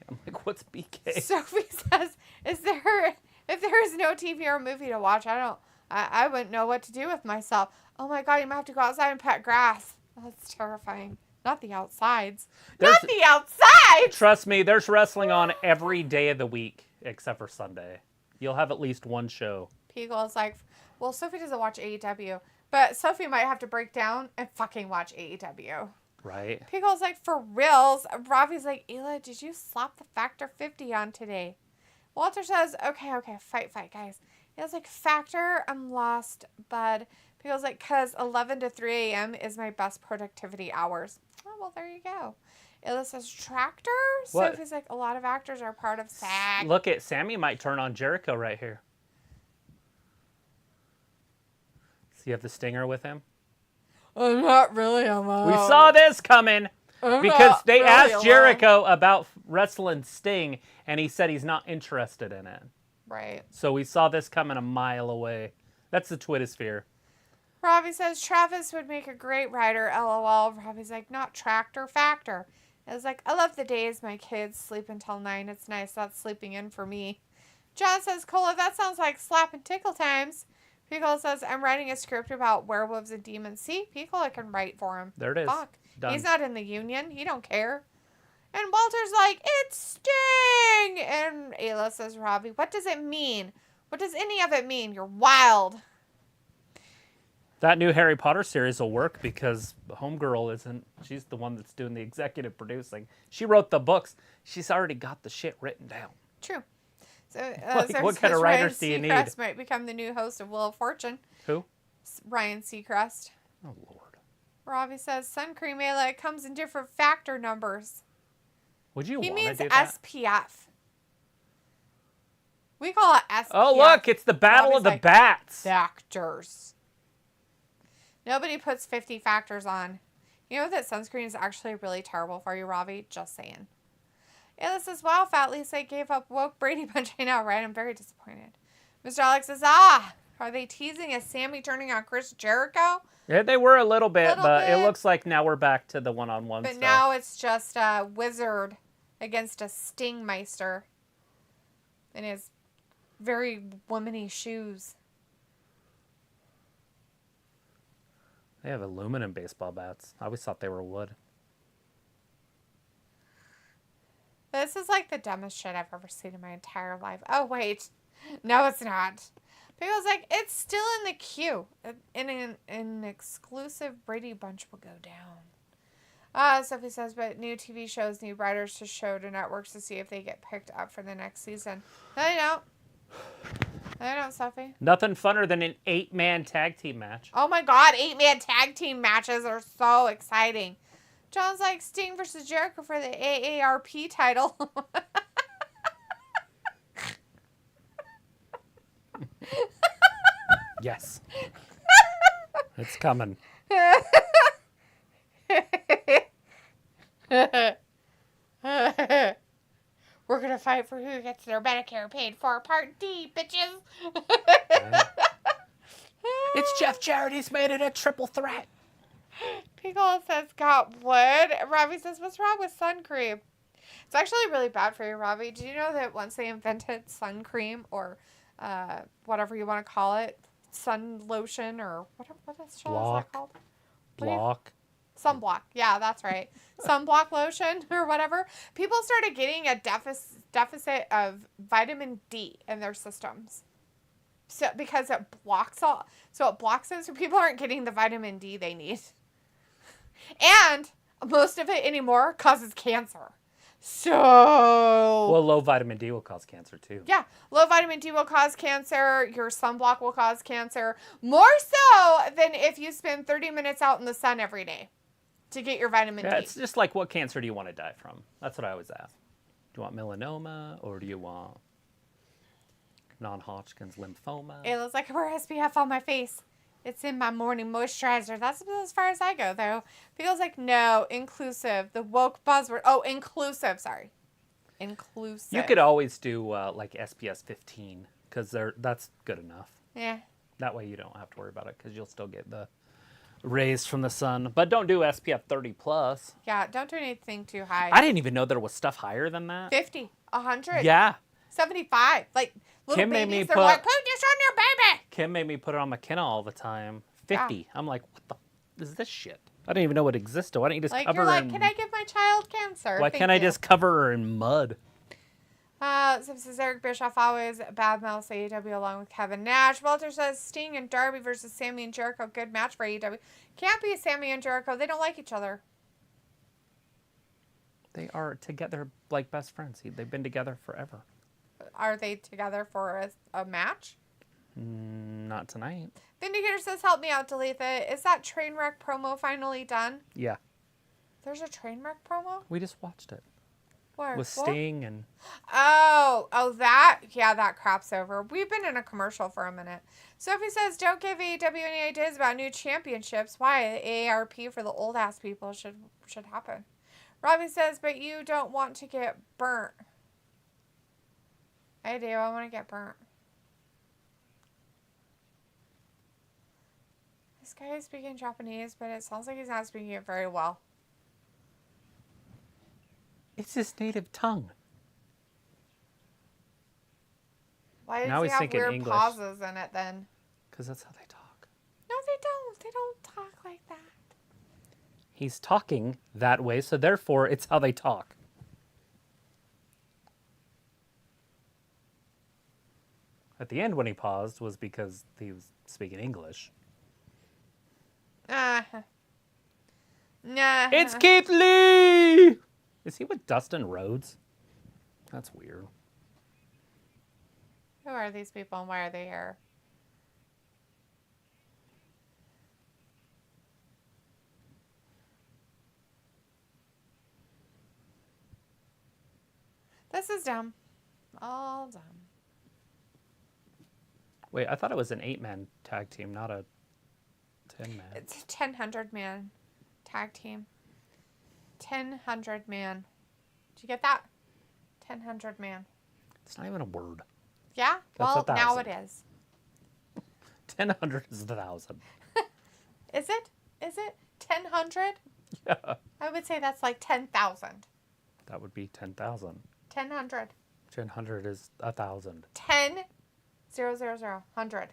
I'm like, what's BK? Sophie says, if there is no TV or movie to watch, I wouldn't know what to do with myself. Oh my God, you might have to go outside and pet grass. That's terrifying. Not the outsides. Not the outsides! Trust me, there's wrestling on every day of the week except for Sunday. You'll have at least one show. Pico's like, well, Sophie doesn't watch AEW, but Sophie might have to break down and fucking watch AEW. Right. Pico's like, for reals. Ravi's like, Ayla, did you slap the Factor 50 on today? Walter says, okay, fight, guys. Ayla's like, Factor, I'm lost, bud. Pico's like, because 11 to 3 a.m. is my best productivity hours. Oh, well, there you go. Ayla says, Tractor? What? Sophie's like, a lot of actors are part of SAG. Look at Sammy might turn on Jericho right here. So you have the Stinger with him? I'm not really alone. We saw this coming because they asked Jericho about wrestling Sting, and he said he's not interested in it. Right. So we saw this coming a mile away. That's the Twittersphere. Robbie says, Travis would make a great writer, LOL. Robbie's like, not Tractor, Factor. It was like, I love the days my kids sleep until 9. It's nice. That's sleeping in for me. John says, Cola, that sounds like slap and tickle times. Picola says, I'm writing a script about werewolves and demons. See, Picola can write for him. There it is. Fuck. Done. He's not in the union. He don't care. And Walter's like, it's Sting! And Ayla says, Robbie, what does it mean? What does any of it mean? You're wild. That new Harry Potter series will work because Homegirl isn't. She's the one that's doing the executive producing. She wrote the books. She's already got the shit written down. True. So, what kind of writers do you need? Ryan Seacrest might become the new host of Wheel of Fortune. Who? Ryan Seacrest. Oh, Lord. Robbie says, sun cream, Ayla, it comes in different factor numbers. Would you want to do that? He means SPF. We call it SPF. Oh, look, it's the Battle of the Bats. Factors. Nobody puts 50 factors on. You know that sunscreen is actually really terrible for you, Robbie? Just saying. Ayla says, wow, Fat Lisa gave up woke Brady Bunch. I know, right? I'm very disappointed. Mr. Alex says, are they teasing a Sammy turning on Chris Jericho? Yeah, they were a little bit, but it looks like now we're back to the one-on-one stuff. But now it's just a wizard against a Stingmeister in his very womany shoes. They have aluminum baseball bats. I always thought they were wood. This is like the dumbest shit I've ever seen in my entire life. Oh, wait. No, it's not. People's like, it's still in the queue. An exclusive Brady Bunch will go down. Sophie says, but new TV shows need writers to show to networks to see if they get picked up for the next season. No, they don't. They don't, Sophie. Nothing funner than an 8-man tag team match. Oh my God, 8-man tag team matches are so exciting. John's like, Sting versus Jericho for the AARP title. Yes. It's coming. We're going to fight for who gets their Medicare paid for. Part D, bitches. It's Jeff Jarrett. He's made it a triple threat. Pickle says, got wood. Robbie says, what's wrong with sun cream? It's actually really bad for you, Robbie. Did you know that once they invented sun cream or whatever you want to call it, sun lotion or what is that called? Block. Sunblock. Yeah, that's right. Sunblock lotion or whatever. People started getting a deficit of vitamin D in their systems. So because it blocks it, so people aren't getting the vitamin D they need. And most of it anymore causes cancer. So... Well, low vitamin D will cause cancer, too. Yeah, low vitamin D will cause cancer. Your sunblock will cause cancer. More so than if you spend 30 minutes out in the sun every day to get your vitamin D. It's just like, what cancer do you want to die from? That's what I always ask. Do you want melanoma or do you want non-Hodgkin's lymphoma? It looks like I wear SPF on my face. It's in my morning moisturizer. That's as far as I go, though. Feels like, no, inclusive. The woke buzzword. Oh, inclusive. Sorry. Inclusive. You could always do, like, SPS 15, because that's good enough. Yeah. That way you don't have to worry about it, because you'll still get the rays from the sun. But don't do SPF 30 plus. Yeah, don't do anything too high. I didn't even know there was stuff higher than that. 50, 100. Yeah. 75. Like, little Kim made babies, me they're like, put this on your baby. Kim made me put it on McKenna all the time. 50. Yeah. I'm like, what the is this shit? I didn't even know it existed. Why don't you just like, cover you're her like, in... can I give my child cancer? Why Thank can't I you. just cover her in mud? So says Eric Bischoff always badmouths AEW along with Kevin Nash. Walter says Sting and Darby versus Sammy and Jericho. Good match for AEW. Can't be Sammy and Jericho. They don't like each other. They are together like best friends. They've been together forever. Are they together for a match? Not tonight. Vindicator says, help me out, Dalitha. Is that Trainwreck promo finally done? Yeah. There's a Trainwreck promo? We just watched it. Where? With Sting and... Oh, that? Yeah, that crap's over. We've been in a commercial for a minute. Sophie says, don't give AEW any ideas about new championships. Why? AARP for the old ass people should happen. Robbie says, but you don't want to get burnt. I do. I want to get burnt. This guy is speaking Japanese, but it sounds like he's not speaking it very well. It's his native tongue. Why Now does he he's have thinking weird English. pauses in it then? Because that's how they talk. No, they don't. They don't talk like that. He's talking that way, so therefore it's how they talk. At the end when he paused was because he was speaking English. Nah. It's Keith Lee! Is he with Dustin Rhodes? That's weird. Who are these people and why are they here? This is dumb. All dumb. Wait, I thought it was an 8-man tag team, not a 10-man. It's a 1,000-man tag team. 1,000-man. Did you get that? 1,000-man. It's not even a word. Yeah? That's Well, 1,000. now it is. 1,000 is 1,000. Is it? Is it? 1,000? Yeah. I would say that's like 10,000. That would be 10,000. 1,000. 1,000 is 1,000. 10 0, 0, 0. 100.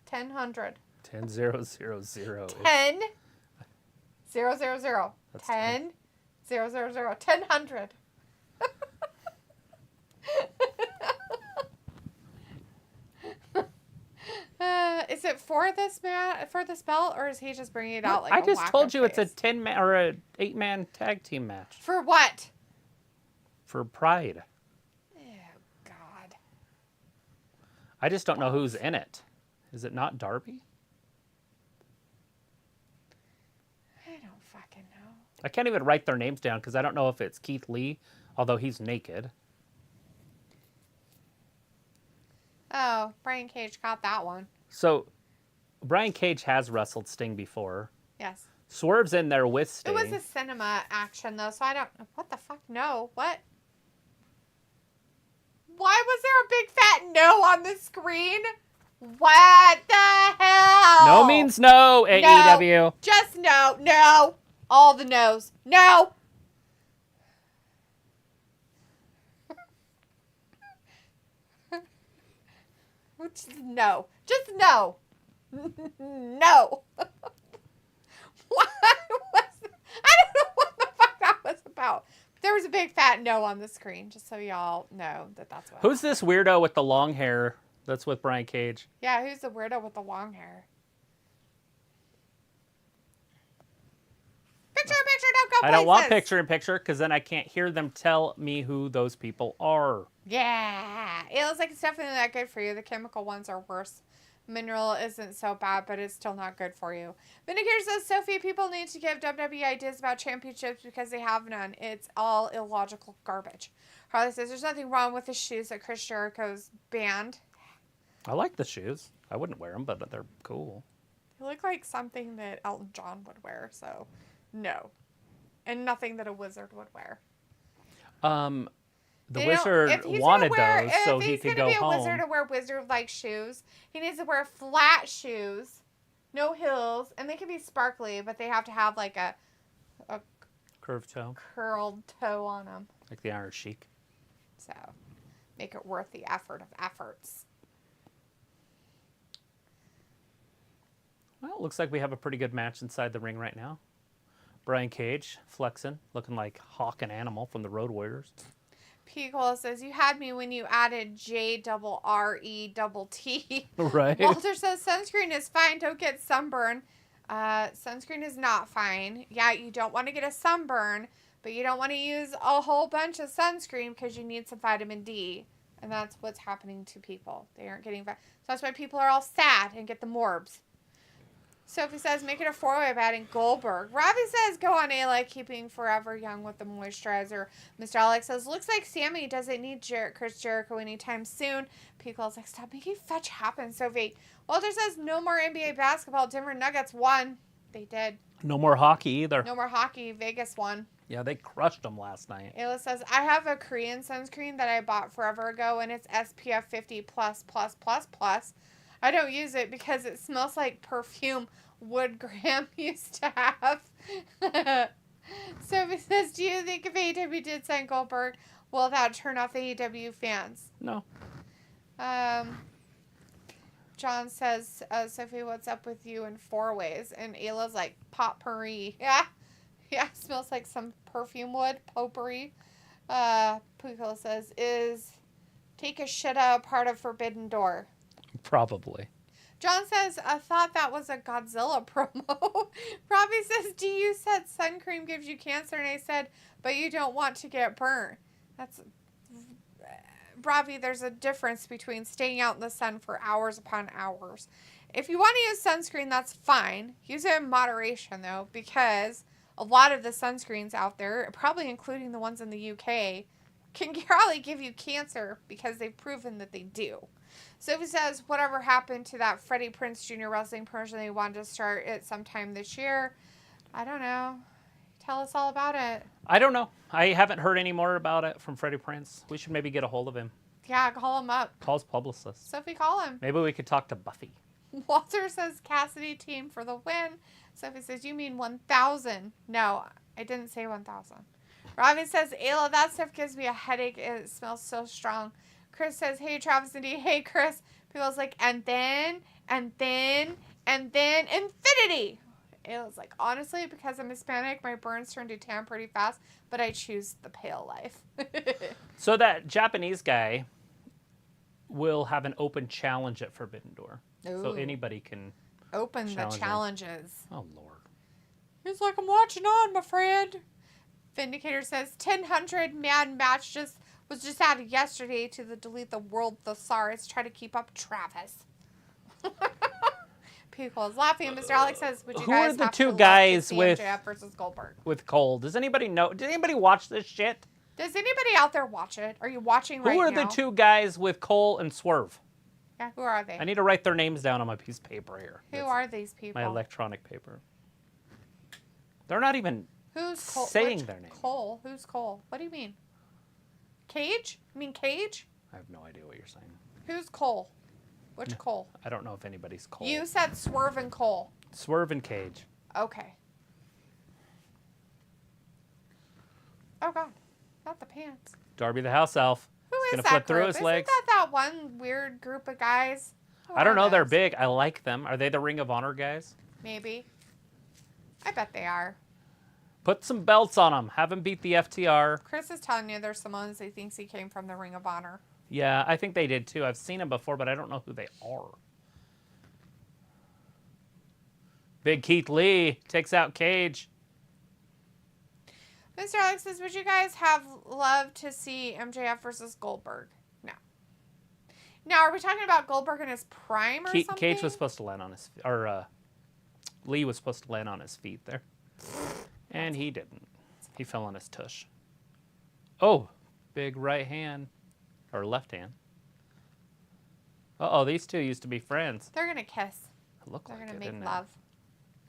10, 100. 10, 0, 0, 0. 10, 0, 0, 0. That's 10, 0, 0, 0. 10, 100. Is it for this belt, or is he just bringing it out like I a just told you whack-a-face? it's a 10-man or a 8-man tag team match For what? for Pride. Oh, God. I just don't know who's in it. Is it not Darby? I don't fucking know. I can't even write their names down because I don't know if it's Keith Lee, although he's naked. Oh, Brian Cage got that one. So, Brian Cage has wrestled Sting before. Yes. Swerve's in there with Sting. It was a cinema action, though, so I don't... What the fuck? No. What? Why was there a big fat no on the screen? What the hell? No means no, AEW. No. Just no. No. All the no's. No. Just no. Just no. No. What was... I don't know what the fuck that was about. There was a big fat no on the screen, just so y'all know that that's what Who's this weirdo with the long hair that's with Brian Cage? Yeah, who's the weirdo with the long hair? Picture in picture, don't go places. I don't want picture in picture because then I can't hear them tell me who those people are. Yeah. It looks like it's definitely not good for you. The chemical ones are worse. Mineral isn't so bad, but it's still not good for you. Vindicator says, Sophie, people need to give WWE ideas about championships because they have none. It's all illogical garbage. Harley says, there's nothing wrong with the shoes that Chris Jericho's banned. I like the shoes. I wouldn't wear them, but they're cool. They look like something that Elton John would wear, so no. And nothing that a wizard would wear. The wizard wanted those so he could go home. If he's going to be a wizard and wear wizard-like shoes, he needs to wear flat shoes, no heels, and they can be sparkly, but they have to have like a curved toe, curled toe on them. like the Iron Sheik. So, make it worth the effort of efforts. Well, it looks like we have a pretty good match inside the ring right now. Brian Cage flexing, looking like Hawk and Animal from the Road Warriors. P. Cole says, you had me when you added JRRET. Right. Walter says, sunscreen is fine. Don't get sunburn. Sunscreen is not fine. Yeah, you don't want to get a sunburn, but you don't want to use a whole bunch of sunscreen because you need some vitamin D. And that's what's happening to people. They aren't getting... So that's why people are all sad and get the morbs. Sophie says, make it a four-way by adding Goldberg. Robbie says, go on Ayla, keeping forever young with the moisturizer. Mr. Alex says, looks like Sammy doesn't need Chris Jericho anytime soon. Pico's like, stop making fetch happen, Sophie. Walter says, no more NBA basketball. Denver Nuggets won. They did. No more hockey either. No more hockey. Vegas won. Yeah, they crushed them last night. Ayla says, I have a Korean sunscreen that I bought forever ago, and it's SPF 50+++++. I don't use it because it smells like perfume Wood Graham used to have. Sophie says, do you think if AEW did sign Goldberg, will that turn off AEW fans? No. John says, Sophie, what's up with you in 4 ways? And Ayla's like, potpourri. Yeah. Yeah, smells like some perfume wood. Potpourri. Pico says, is take a shit out part of Forbidden Door? Probably. John says, I thought that was a Godzilla promo. Robbie says, do you said sun cream gives you cancer? And I said, but you don't want to get burnt. That's... Robbie, there's a difference between staying out in the sun for hours upon hours. If you want to use sunscreen, that's fine. Use it in moderation, though, because a lot of the sunscreens out there, probably including the ones in the UK, can probably give you cancer because they've proven that they do. Sophie says, whatever happened to that Freddie Prinze Jr. wrestling promotion they wanted to start it sometime this year? I don't know. Tell us all about it. I don't know. I haven't heard any more about it from Freddie Prinze. We should maybe get a hold of him. Yeah, call him up. Call his publicist. Sophie, call him. Maybe we could talk to Buffy. Walter says, Kassidy team for the win. Sophie says, you mean 1,000. No, I didn't say 1,000. Robin says, Ayla, that stuff gives me a headache. It smells so strong. Chris says, hey, Travis and D. Hey, Chris. People's like, and then infinity. It was like, honestly, because I'm Hispanic, my burns turn to tan pretty fast, but I choose the pale life. So that Japanese guy will have an open challenge at Forbidden Door. Ooh. So anybody can Open the challenge him. challenges. Oh, Lord. He's like, I'm watching on, my friend. Vindicator says 1,000 man match was just added yesterday to the Delete the World Thesaurus. Try to keep up, Travis. People is laughing. Mr. Alex says, would you Who guys are the have two to guys love to see with- MJF versus Goldberg? With Cold. Does anybody know? Did anybody watch this shit? Does anybody out there watch it? Are you watching right now? Who are the two guys with Cole and Swerve? Yeah, who are they? I need to write their names down on my piece of paper here. Who That's are these people? my electronic paper. They're not even Who's Cole? saying Which their name. Cole? Who's Cole? What do you mean? Cage? You mean Cage? I have no idea what you're saying. Who's Cole? Which Cole? I don't know if anybody's Cole. You said Swerve and Cole. Swerve and Cage. Okay. Oh God, not the pants. Darby the House Elf. Who He's is gonna that flip group? through his Isn't legs. that one weird group of guys? Who I don't are know. They're those? big. I like them. Are they the Ring of Honor guys? Maybe. I bet they are. Put some belts on them. Have them beat the FTR. Chris is telling you there's someone who thinks he came from the Ring of Honor. Yeah, I think they did too. I've seen them before, but I don't know who they are. Big Keith Lee takes out Cage. Mr. Alex says, would you guys have loved to see MJF versus Goldberg? No. Now, are we talking about Goldberg in his prime or something? Cage was supposed to land on his feet, or Lee was supposed to land on his feet there. And he didn't. He fell on his tush. Oh, big right hand. Or left hand. Uh-oh, these two used to be friends. They're going to kiss. It looked They're like going it, to make didn't love.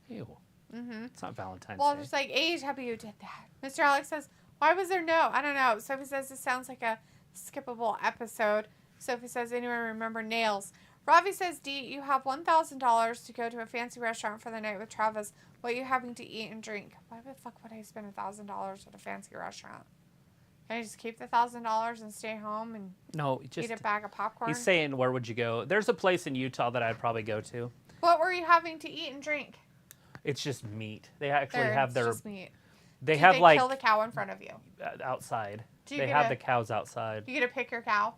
It? Ew. Mm-hmm. It's not Valentine's Well, Day. just like, AEW did that. Mr. Alex says, why was there no? I don't know. Sophie says, this sounds like a skippable episode. Sophie says, anyone remember Nails? Ravi says, D, you have $1,000 to go to a fancy restaurant for the night with Travis. What are you having to eat and drink? Why the fuck would I spend $1,000 at a fancy restaurant? Can I just keep the $1,000 and stay home and just eat a bag of popcorn? He's saying, where would you go? There's a place in Utah that I'd probably go to. What were you having to eat and drink? It's just meat. They actually have their... Just meat. They Did have they like... kill the cow in front of you? Outside. Do you They get have a- the cows outside. You get to pick your cow?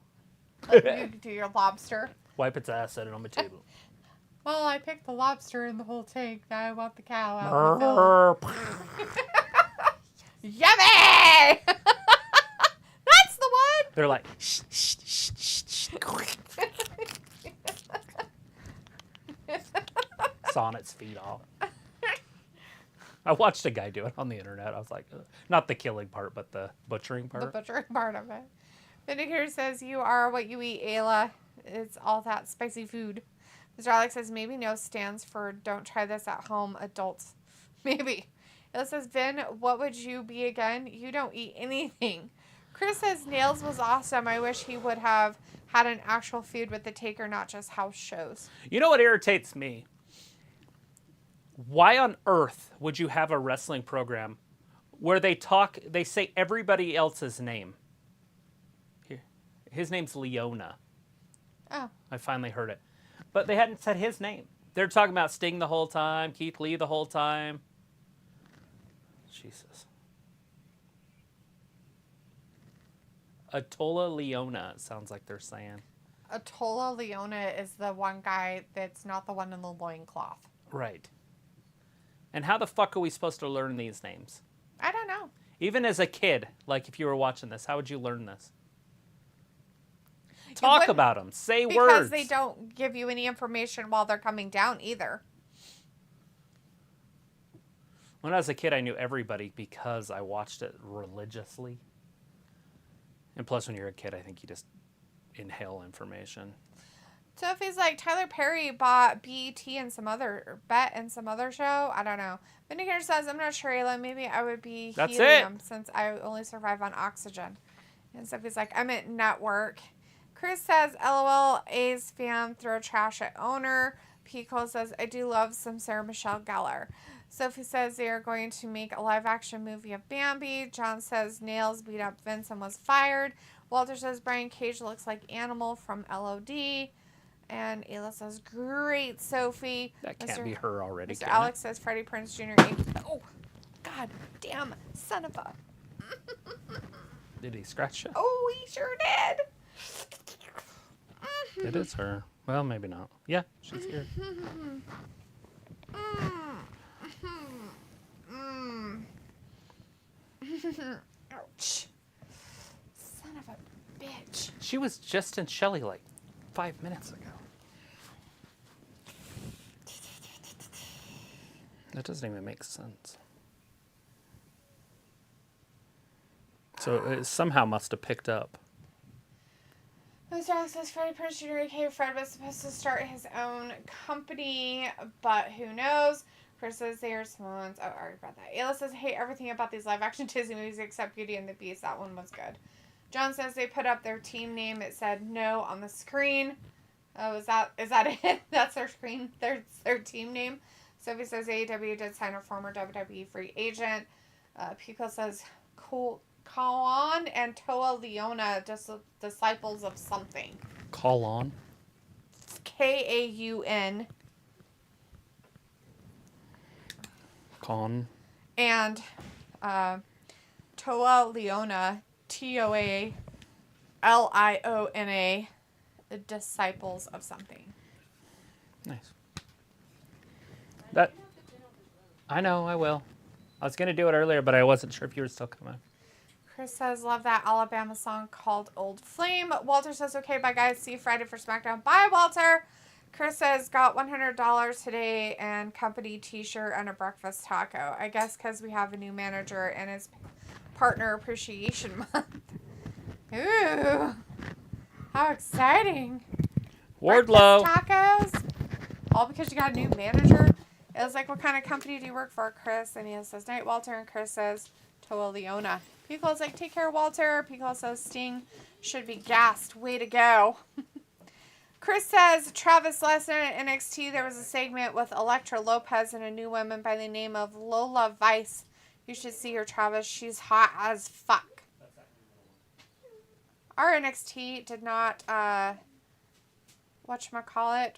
Like you do your lobster? Wipe its ass, set it on my table. Well, I picked the lobster in the whole tank. Now I want the cow out in the field. Yummy! That's the one! They're like... Shh, shh, shh, shh, shh. Sawing its feet off. I watched a guy do it on the internet. I was like, not the killing part, but the butchering part. The butchering part of it. Vindicator says, you are what you eat, Ayla. It's all that spicy food. Mr. Alex says, maybe no stands for don't try this at home, adults. Maybe. Ayla says, Vin, what would you be again? You don't eat anything. Chris says, Nails was awesome. I wish he would have had an actual feud with the Taker, not just house shows. You know what irritates me? Why on earth would you have a wrestling program where they say everybody else's name? Here, his name's Leona. Oh. I finally heard it. But they hadn't said his name. They're talking about Sting the whole time, Keith Lee the whole time. Jesus. Atola Leona, it sounds like they're saying. Atola Leona is the one guy that's not the one in the loincloth. Right. And how the fuck are we supposed to learn these names? I don't know. Even as a kid, like if you were watching this, how would you learn this? Talk about them. Say words. Because they don't give you any information while they're coming down either. When I was a kid, I knew everybody because I watched it religiously. And plus, when you're a kid, I think you just inhale information. Sophie's like, Tyler Perry bought BET and some other show. I don't know. Vindicator says, I'm not sure, Ayla. Maybe I would be That's helium since I only survive on oxygen. And Sophie's like, I'm at network. Chris says, LOL, A's fan throw trash at owner. Pico says, I do love some Sarah Michelle Gellar. Sophie says they are going to make a live-action movie of Bambi. John says Nails beat up Vince and was fired. Walter says Brian Cage looks like Animal from LOD. And Ayla says, great, Sophie. That can't be her already, Mr. can Alex it? says, Freddie Prinze Jr. Oh, God damn, son of a... Did he scratch you? Oh, he sure did. It is her. Well, maybe not. Yeah, she's here. Ouch. Son of a bitch. She was just in Shelly like 5 minutes ago. That doesn't even make sense. So it somehow must have picked up. Mr. Alex says Freddie Prinze Jr. aka Fred was supposed to start his own company, but who knows? Chris says they are Simone's. Oh, I already read that. Ayla says, I hate everything about these live action Disney movies except Beauty and the Beast. That one was good. John says they put up their team name. It said no on the screen. Oh, is that it? That's their screen. Their team name. Sophie says AEW did sign a former WWE free agent. Pico says Colt, Kawan and Toa Leona, disciples of something. Call on. Kaun. Con. And Toa Leona, Toaliona, the disciples of something. Nice. That. I know, I will. I was going to do it earlier, but I wasn't sure if you were still coming. Chris says, love that Alabama song called Old Flame. Walter says, okay, bye guys. See you Friday for SmackDown. Bye, Walter. Chris says, got $100 today and company t-shirt and a breakfast taco. I guess because we have a new manager and it's Partner Appreciation Month. Ooh. How exciting. Wardlow. Breakfast tacos. All because you got a new manager. It was like, what kind of company do you work for, Chris? And he says, night, Walter. And Chris says, Toa Leona. Pico's like, take care, Walter. Pico says, Sting should be gassed. Way to go. Chris says, Travis last night at NXT, there was a segment with Elektra Lopez and a new woman by the name of Lola Vice. You should see her, Travis. She's hot as fuck. Our NXT did not,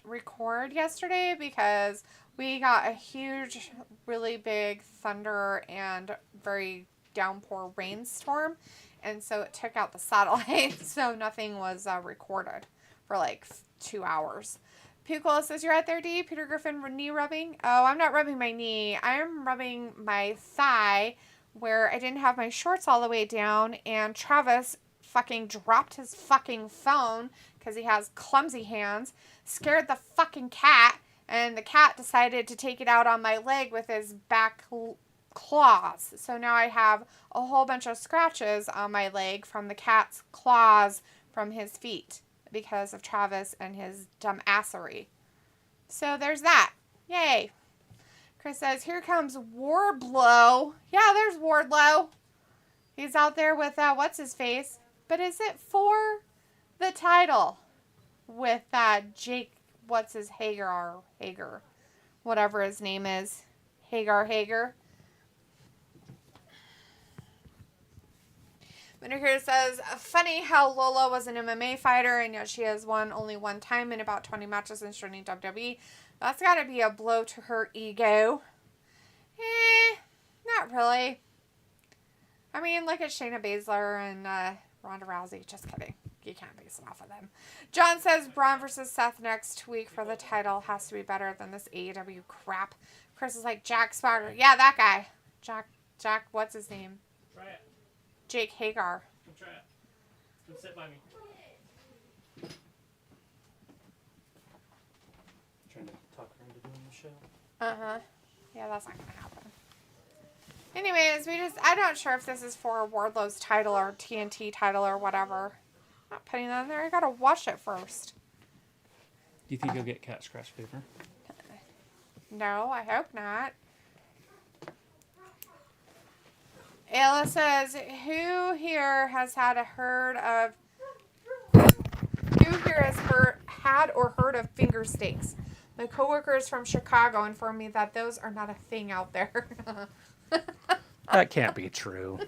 record yesterday because we got a huge, really big thunder and very downpour rainstorm. And so it took out the satellite. So nothing was recorded for like 2 hours. Picola says, you're out there, D. Peter Griffin, knee rubbing. Oh, I'm not rubbing my knee. I'm rubbing my thigh where I didn't have my shorts all the way down. And Travis fucking dropped his fucking phone because he has clumsy hands. Scared the fucking cat. And the cat decided to take it out on my leg with his back claws. So now I have a whole bunch of scratches on my leg from the cat's claws from his feet because of Travis and his dumb assery. So there's that. Yay. Chris says, here comes Wardlow. Yeah, there's Wardlow. He's out there with, what's his face? But is it for the title? With Jake, what's his Hager, whatever his name is. Hager. Wintercare says, funny how Lola was an MMA fighter and yet she has won only one time in about 20 matches since joining WWE. That's got to be a blow to her ego. Not really. I mean, look at Shayna Baszler and Ronda Rousey. Just kidding. You can't base it off of them. John says Braun versus Seth next week for the title has to be better than this AEW crap. Chris is like, Jack Sparger. Yeah, that guy. Jack, what's his name? Try it. Jake Hager. Come try it. Come sit by me. Trying to talk her into doing the show. Uh-huh. Yeah, that's not going to happen. Anyways, I'm not sure if this is for Wardlow's title or TNT title or whatever. I'm not putting that in there. I got to wash it first. Do you think you'll get cat scratch fever? No, I hope not. Ayla says, who here has had or heard of finger steaks? My coworkers from Chicago informed me that those are not a thing out there. That can't be true.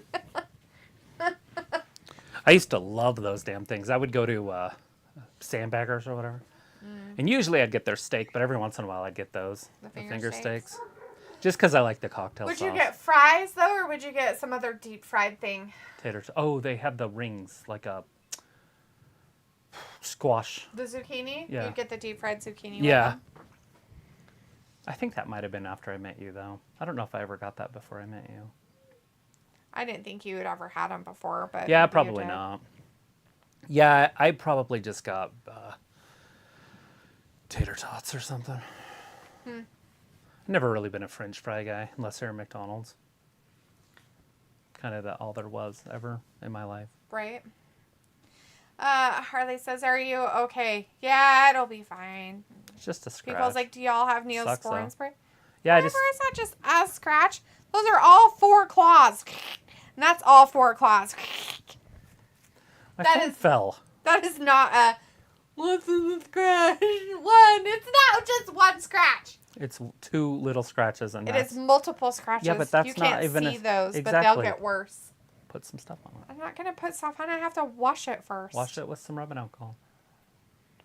I used to love those damn things. I would go to Sandbaggers or whatever. And usually I'd get their steak, but every once in a while I'd get those. The The finger finger steaks. steaks. Just because I like the cocktail Would sauce. you get fries, though, or would you get some other deep fried thing? Oh, they have the rings, like a squash. The zucchini? Yeah. You'd get the deep fried zucchini with Yeah. them? I think that might have been after I met you, though. I don't know if I ever got that before I met you. I didn't think you had ever had them before, but Yeah, maybe you probably did. not. Yeah, I probably just got tater tots or something. I've never really been a French fry guy, unless they're McDonald's. Kind of all there was ever in my life. Right. Harley says, are you okay? Yeah, it'll be fine. It's just a scratch. People's like, do y'all have Sucks, Neosporin though. spray? Yeah, Whatever, it's not just a scratch. Those are all 4 claws. And that's all 4 claws. my that phone is- fell. That is not a, what's in the scratch? One. It's not just one scratch. It's 2 little scratches and It is multiple scratches. Yeah, but that's you not can't even see those, but exactly. they'll get worse. Put some stuff on it. I'm not going to put stuff on. I have to wash it first. Wash it with some rubbing alcohol.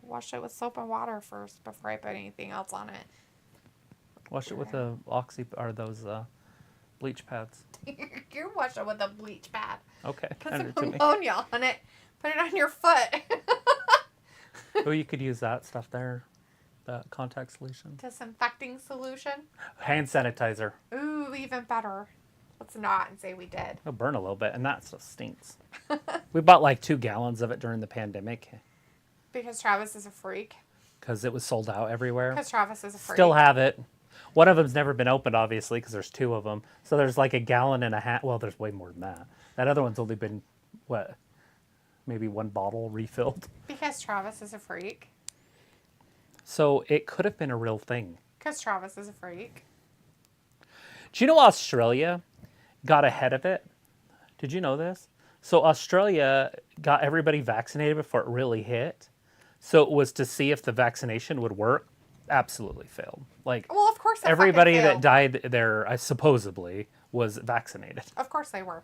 Wash it with soap and water first before I put anything else on it. Wash it with the those bleach pads. You wash it with a bleach pad. Okay, Put hand some it to me. ammonia on it. Put it on your foot. Oh, you could use that stuff there. The contact solution. Disinfecting solution. Hand sanitizer. Ooh, even better. Let's not and say we did. It'll burn a little bit, and that stuff stinks. We bought like 2 gallons of it during the pandemic Because Travis is a freak. because it was sold out everywhere. Because Travis is a freak. Still have it. One of them's never been opened, obviously, because there's 2 of them. So there's like a gallon and a half. Well, there's way more than that. That other one's only been, what, maybe 1 bottle refilled. Because Travis is a freak. So it could have been a real thing. Because Travis is a freak. Do you know Australia got ahead of it? Did you know this? So Australia got everybody vaccinated before it really hit. So it was to see if the vaccination would work. Absolutely failed. Like, Well, of course they everybody fucking that failed. died there, supposedly, was vaccinated. Of course they were.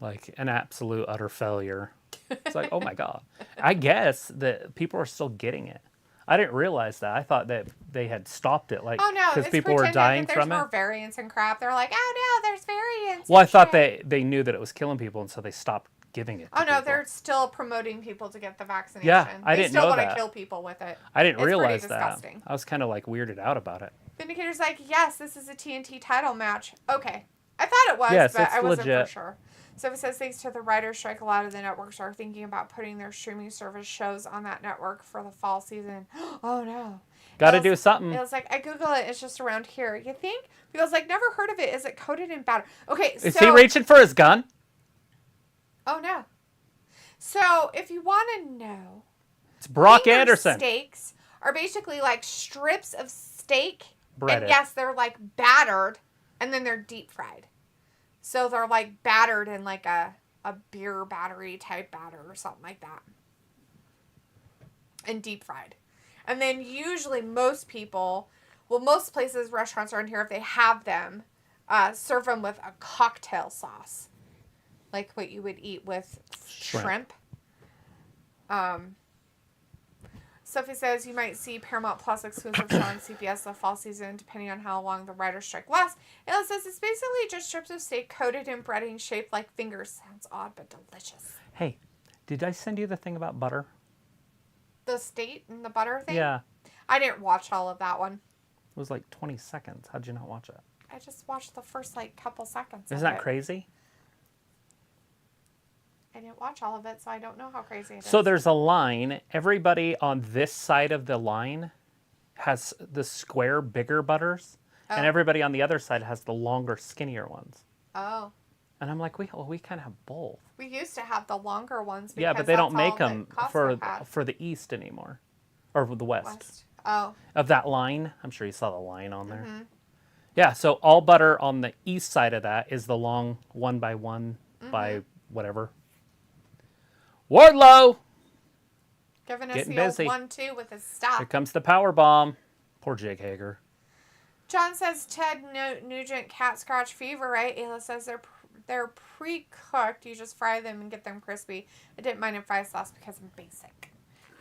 Like an absolute utter failure. It's like, oh my God. I guess that people are still getting it. I didn't realize that. I thought that they had stopped it, like, Oh no, because it's people were pretending dying that there's from it. more variants and crap. They're like, oh no, there's variants. Well, I and thought shit. they knew that it was killing people, and so they stopped giving it to Oh no, people. they're still promoting people to get the vaccination. Yeah, I they didn't still know want that. to kill people with it. I didn't It's pretty realize that. disgusting. I was kind of like weirded out about it. Vindicator's like, yes, this is a TNT title match. Okay. I thought it was, Yes, but it's I wasn't legit. for sure. So it says, thanks to the writer's strike, a lot of the networks are thinking about putting their streaming service shows on that network for the fall season. Oh no. Got to It do was- something. It was like, I Google it, it's just around here. You think? Because like, never heard of it. Is it coated in batter? Okay, Is so... he reaching for his gun? Oh no. So, if you want to know... It's Brock finger Anderson. Steaks are basically like strips of steak. Breaded. And yes, they're like battered, and then they're deep fried. So they're like battered in like a beer battery type batter or something like that. And deep fried. And then usually most people, well, most places, restaurants around here, if they have them, serve them with a cocktail sauce. Like what you would eat with shrimp. Sophie says you might see Paramount Plus exclusive show on CBS the fall season, depending on how long the writer's strike lasts. It says it's basically just strips of steak coated in breading shaped like fingers. Sounds odd, but delicious. Hey, did I send you the thing about butter? The steak and the butter thing? Yeah. I didn't watch all of that one. It was like 20 seconds. How'd you not watch it? I just watched the first like couple seconds. Isn't of that it. crazy? I didn't watch all of it, so I don't know how crazy it is. So there's a line. Everybody on this side of the line has the square, bigger butters. And Oh. everybody on the other side has the longer, skinnier ones. Oh. And I'm like, we kind of have both. We used to have the longer ones. Yeah, because but they don't that's all make them that for Costco had. for the east anymore. Or the west. Oh. Of that line. I'm sure you saw the line on there. Mm-hmm. Yeah, so all butter on the east side of that is the long 1 by 1 by whatever. Wardlow! Giving us Getting the busy. old 1-2 with his stop. Here comes the power bomb. Poor Jake Hager. John says Ted Nugent cat scratch fever, right? Ayla says they're pre-cooked. You just fry them and get them crispy. I didn't mind in fry sauce because I'm basic.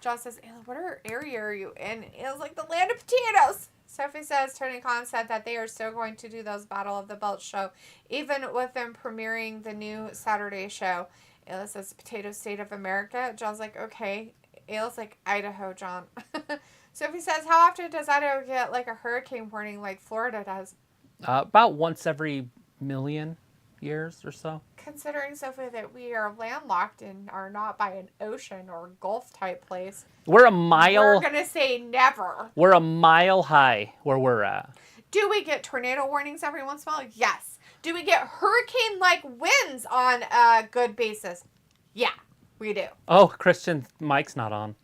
John says, Ayla, what area are you in? Ayla's like, the land of potatoes. Sophie says Tony Khan said that they are still going to do those Battle of the Belts show, even with them premiering the new Saturday show. Ayla says, Potato State of America. John's like, okay. Ayla's like, Idaho, John. Sophie says, how often does Idaho get like a hurricane warning like Florida does? About once every million years or so. Considering, Sophie, that we are landlocked and are not by an ocean or Gulf type place, We're a mile. we're going to say never. We're a mile high where we're at. Do we get tornado warnings every once in a while? Yes. Do we get hurricane-like winds on a good basis? Yeah, we do. Oh, Christian's mic's not on.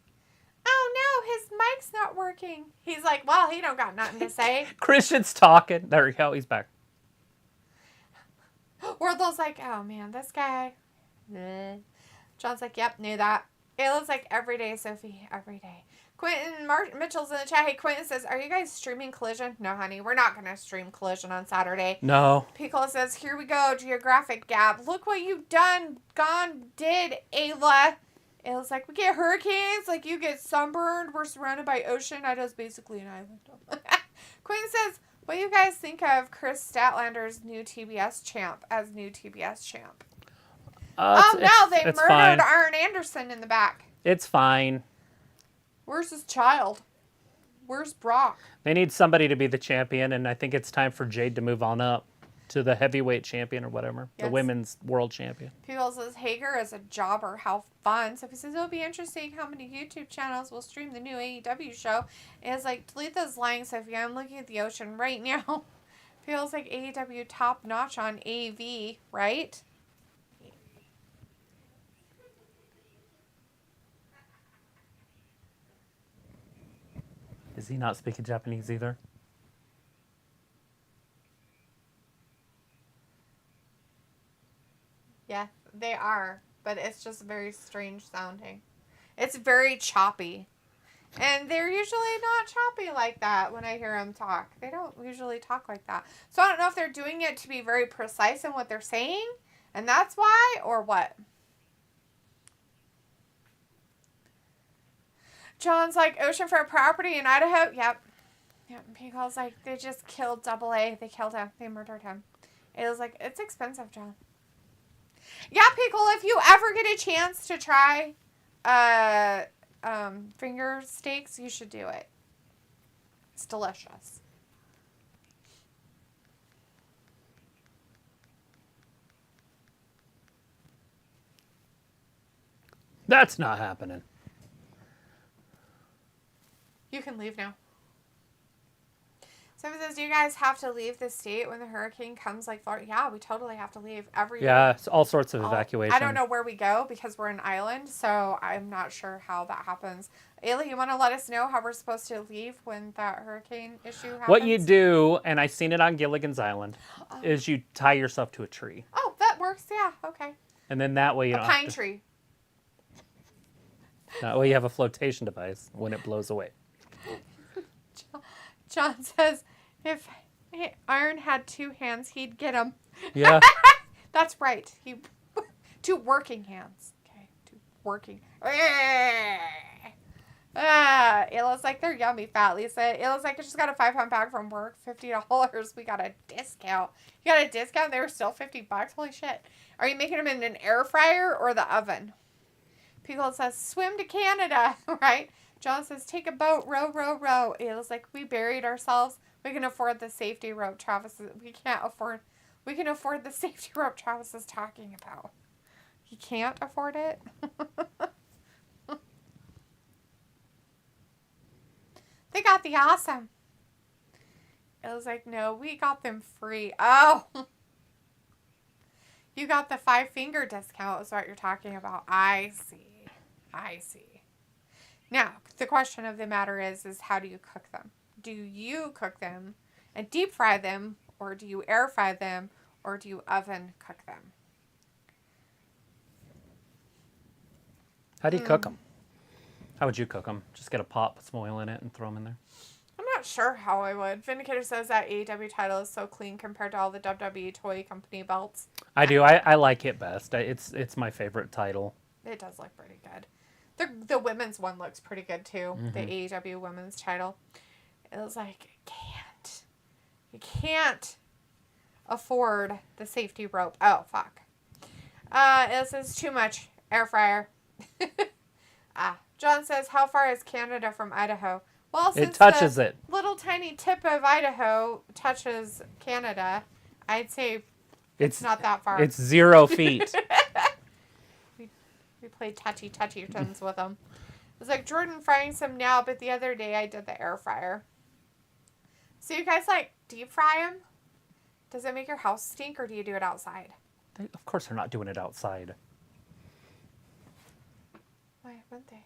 Oh no, his mic's not working. He's like, well, he don't got nothing to say. Christian's talking. There we go. He's back. Wardlow's like, oh man, this guy. John's like, yep, knew that. Ayla's like, every day, Sophie, every day. Quentin Mitchell's in the chat. Hey, Quentin says, are you guys streaming Collision? No, honey, we're not going to stream Collision on Saturday. No. Piccolo says, here we go, geographic gap. Look what you've did, Ayla. Ayla's like, we get hurricanes, like you get sunburned. We're surrounded by ocean. Idaho's basically an island. Quentin says, what do you guys think of Chris Statlander's new TBS champ as new TBS champ? They murdered fine. Arn Anderson in the back. It's fine. Where's his child? Where's Brock? They need somebody to be the champion, and I think it's time for Jade to move on up to the heavyweight champion or whatever. Yes. The women's world champion. People says, Hager is a jobber. How fun. So he says, it'll be interesting how many YouTube channels will stream the new AEW show. And it's like, delete those lying, Sophie. I'm looking at the ocean right now. Feels like AEW top notch on AV, right? Is he not speaking Japanese either? Yeah, they are. But it's just very strange sounding. It's very choppy. And they're usually not choppy like that when I hear them talk. They don't usually talk like that. So I don't know if they're doing it to be very precise in what they're saying. And that's why, or what? John's like, oceanfront property in Idaho? Yep. Pico's like, they just killed Double A. They killed him. They murdered him. It was like, it's expensive, John. Yeah, Pickle, if you ever get a chance to try finger steaks, you should do it. It's delicious. That's not happening. You can leave now. Someone says, do you guys have to leave the state when the hurricane comes like Florida? Yeah, we totally have to leave every Yeah, it's all sorts of evacuation. I don't know where we go because we're an island, so I'm not sure how that happens. Ayla, you want to let us know how we're supposed to leave when that hurricane issue happens? What you do, and I've seen it on Gilligan's Island, is you tie yourself to a tree. Oh, that works. Yeah, okay. And then that way you don't pine tree. That way you have a flotation device when it blows away. John says, if Iron had two hands, he'd get them. Yeah. That's right. Two working hands. Okay, two working. Ayla's like, they're yummy, fat Lisa. Ayla's like, I just got a 5-pound bag from work, $50. We got a discount. You got a discount? They were still $50. Holy shit. Are you making them in an air fryer or the oven? Pickle says, swim to Canada, right? John says, take a boat, row, row, row. Ayla's like, we buried ourselves. We can afford the safety rope Travis is, we can afford the safety rope Travis is talking about. He can't afford it? They got the awesome. It was like, no, we got them free. Oh. You got the 5-finger discount is what you're talking about. I see. Now, the question of the matter is how do you cook them? Do you cook them and deep fry them, or do you air fry them, or do you oven cook them? How do you cook them? How would you cook them? Just get a pot, put some oil in it, and throw them in there? I'm not sure how I would. Vindicator says that AEW title is so clean compared to all the WWE toy company belts. I do. I like it best. It's my favorite title. It does look pretty good. The women's one looks pretty good too. Mm-hmm. The AEW women's title. It was like, you can't afford the safety rope. Oh, fuck. This is too much. Air fryer. John says, how far is Canada from Idaho? Well, since it touches the it. little tiny tip of Idaho touches Canada, I'd say it's not that far. It's 0 feet. We played touchy turns with them. It's like Jordan frying some now, but the other day I did the air fryer. So you guys like deep fry them? Does it make your house stink, or do you do it outside? Of course they're not doing it outside. Why wouldn't they?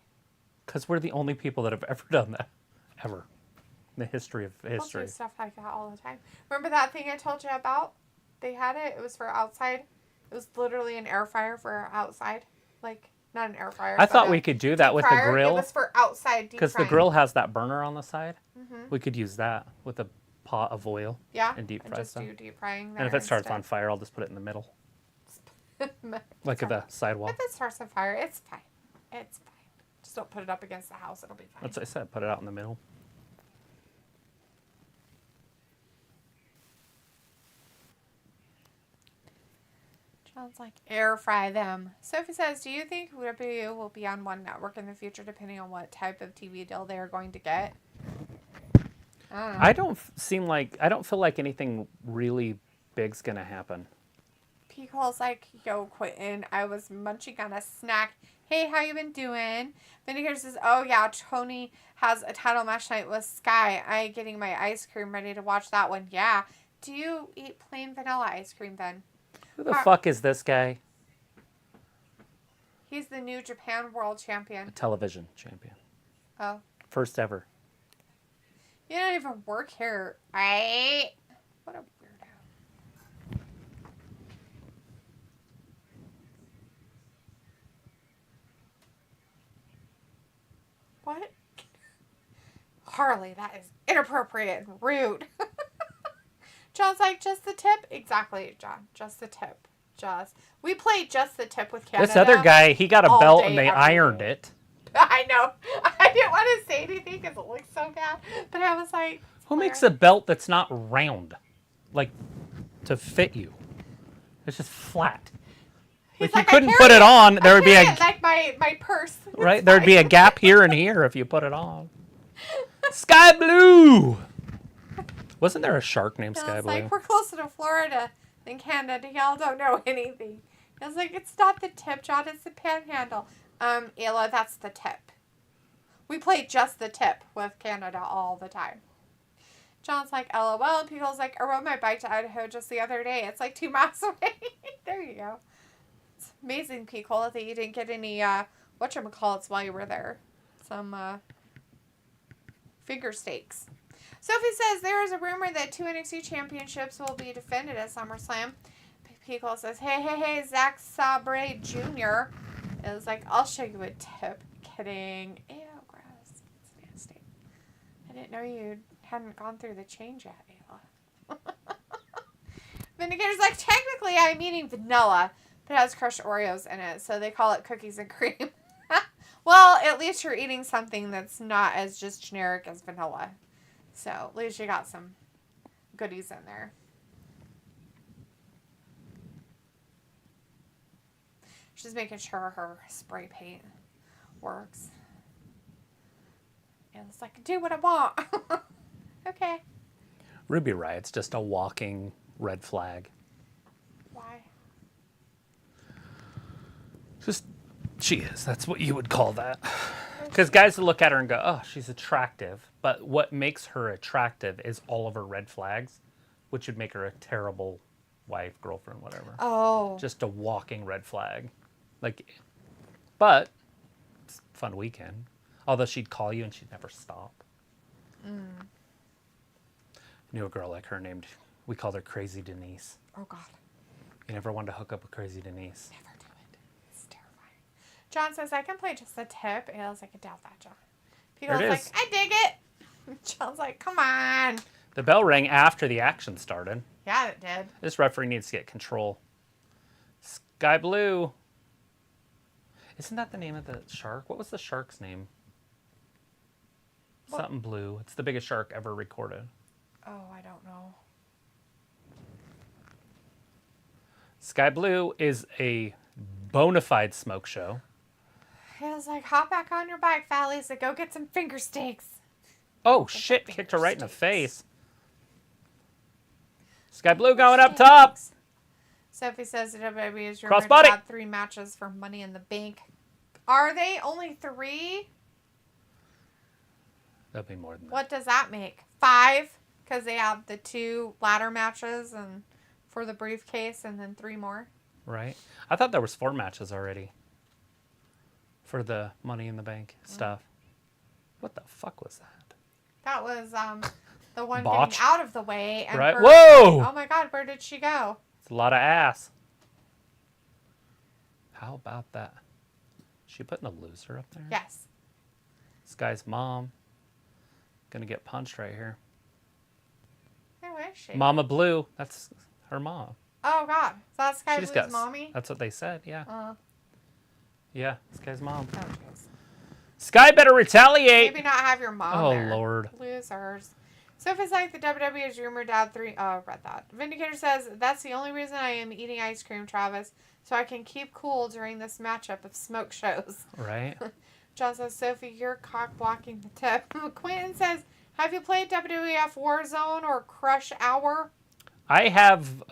Because we're the only people that have ever done that. Ever. In the history of history. People do stuff like that all the time. Remember that thing I told you about? They had it. It was for outside. It was literally an air fryer for outside. Like, not an air fryer. I thought we could do that with the grill. It was for outside deep because the frying. grill has that burner on the side. Mm-hmm. We could use that with a pot of oil. Yeah. And deep fry just stuff. do deep frying there And if it starts instead. on fire, I'll just put it in the middle. Like at the sidewalk. If it starts on fire, it's fine. It's fine. Just don't put it up against the house. It'll be fine. That's what I said. Put it out in the middle. John's like, air fry them. Sophie says, do you think WWE will be on one network in the future depending on what type of TV deal they are going to get? I don't feel like anything really big's going to happen. Peacock's like, yo, Quentin, I was munching on a snack. Hey, how you been doing? Vinegar says, oh yeah, Tony has a title match night with Sky. I getting my ice cream ready to watch that one. Yeah. Do you eat plain vanilla ice cream then? Who the fuck is this guy? He's the New Japan World Champion. Television champion. Oh. First ever. You don't even work here, right? What a weirdo. What? Harley, that is inappropriate and rude. John's like, just the tip? Exactly, John. Just the tip. We played just the tip with Canada. This other guy, he got a all belt day, and they every ironed day. it. I know. I didn't want to say anything because it looked so bad. But I was like, Who makes a belt that's not round? Like, to fit you? It's just flat. He's If you like, couldn't put it on, there would be a... like my purse. Right? There'd be a gap here and here if you put it on. Sky Blue! Wasn't there a shark named Sky It's Blue? like, we're closer to Florida than Canada. Y'all don't know anything. I was like, it's not the tip, John. It's the panhandle. Ayla, that's the tip. We play just the tip with Canada all the time. John's like, LOL. People's like, I rode my bike to Idaho just the other day. It's like 2 miles away. There you go. It's amazing, Peacola, that you didn't get any, whatchamacallits while you were there. Some, figure steaks. Sophie says there is a rumor that 2 NXT championships will be defended at SummerSlam. Peacola says, hey, Zack Sabre Jr. is like, I'll show you a tip. Kidding. Ew, gross. It's nasty. I didn't know you hadn't gone through the change yet, Ayla. Vindicator's like, technically I'm eating vanilla, but it has crushed Oreos in it, so they call it cookies and cream. Well, at least you're eating something that's not as just generic as vanilla. So, at least you got some goodies in there. She's making sure her spray paint works. And it's like, do what I want. Okay. Ruby Riot's just a walking red flag. Why? Just, she is. That's what you would call that. Because guys would look at her and go, oh, she's attractive. But what makes her attractive is all of her red flags, which would make her a terrible wife, girlfriend, whatever. Oh. Just a walking red flag. Like, but it's a fun weekend. Although she'd call you and she'd never stop. Knew a girl like her named, we called her Crazy Denise. Oh, God. You never wanted to hook up with Crazy Denise. Never do it. It's terrifying. John says, I can play just the tip. And I was like, I doubt that, John. Peter's There it like, is. I dig it. John's like, come on. The bell rang after the action started. Yeah, it did. This referee needs to get control. Sky Blue. Isn't that the name of the shark? What was the shark's name? What? Something blue. It's the biggest shark ever recorded. Oh, I don't know. Sky Blue is a bona fide smoke show. He was like, hop back on your bike, Fat Lisa. Go get some finger steaks. Oh, shit. Kicked her right in the face. Sky Blue going up top. Sophie says that WWE is rumored Crossbody. to have 3 matches for Money in the Bank. Are they only 3? That'd be more than that. What does that make? 5? Because they have the 2 ladder matches and for the briefcase and then 3 more. Right. I thought there was 4 matches already for the Money in the Bank stuff. What the fuck was that? That was the one Botch. getting out of the way. And Right. her- Whoa! Oh my God, where did she go? It's a lot of ass. How about that? Is she putting a loser up there? Yes. This guy's mom. Gonna get punched right here. Who is she? Mama Blue. That's her mom. Oh God. So that's Sky She just Blue's got. mommy? That's what they said. Yeah. Yeah. This guy's mom. Oh jeez. Sky better retaliate. Maybe not have your mom Oh, there. Lord. Losers. So if it's like the WWE is rumored to have 3... Oh, I read that. Vindicator says, that's the only reason I am eating ice cream, Travis, so I can keep cool during this matchup of smoke shows. Right. John says, Sophie, you're cock blocking the tip. Quentin says, have you played WWF Warzone or Crush Hour? I have.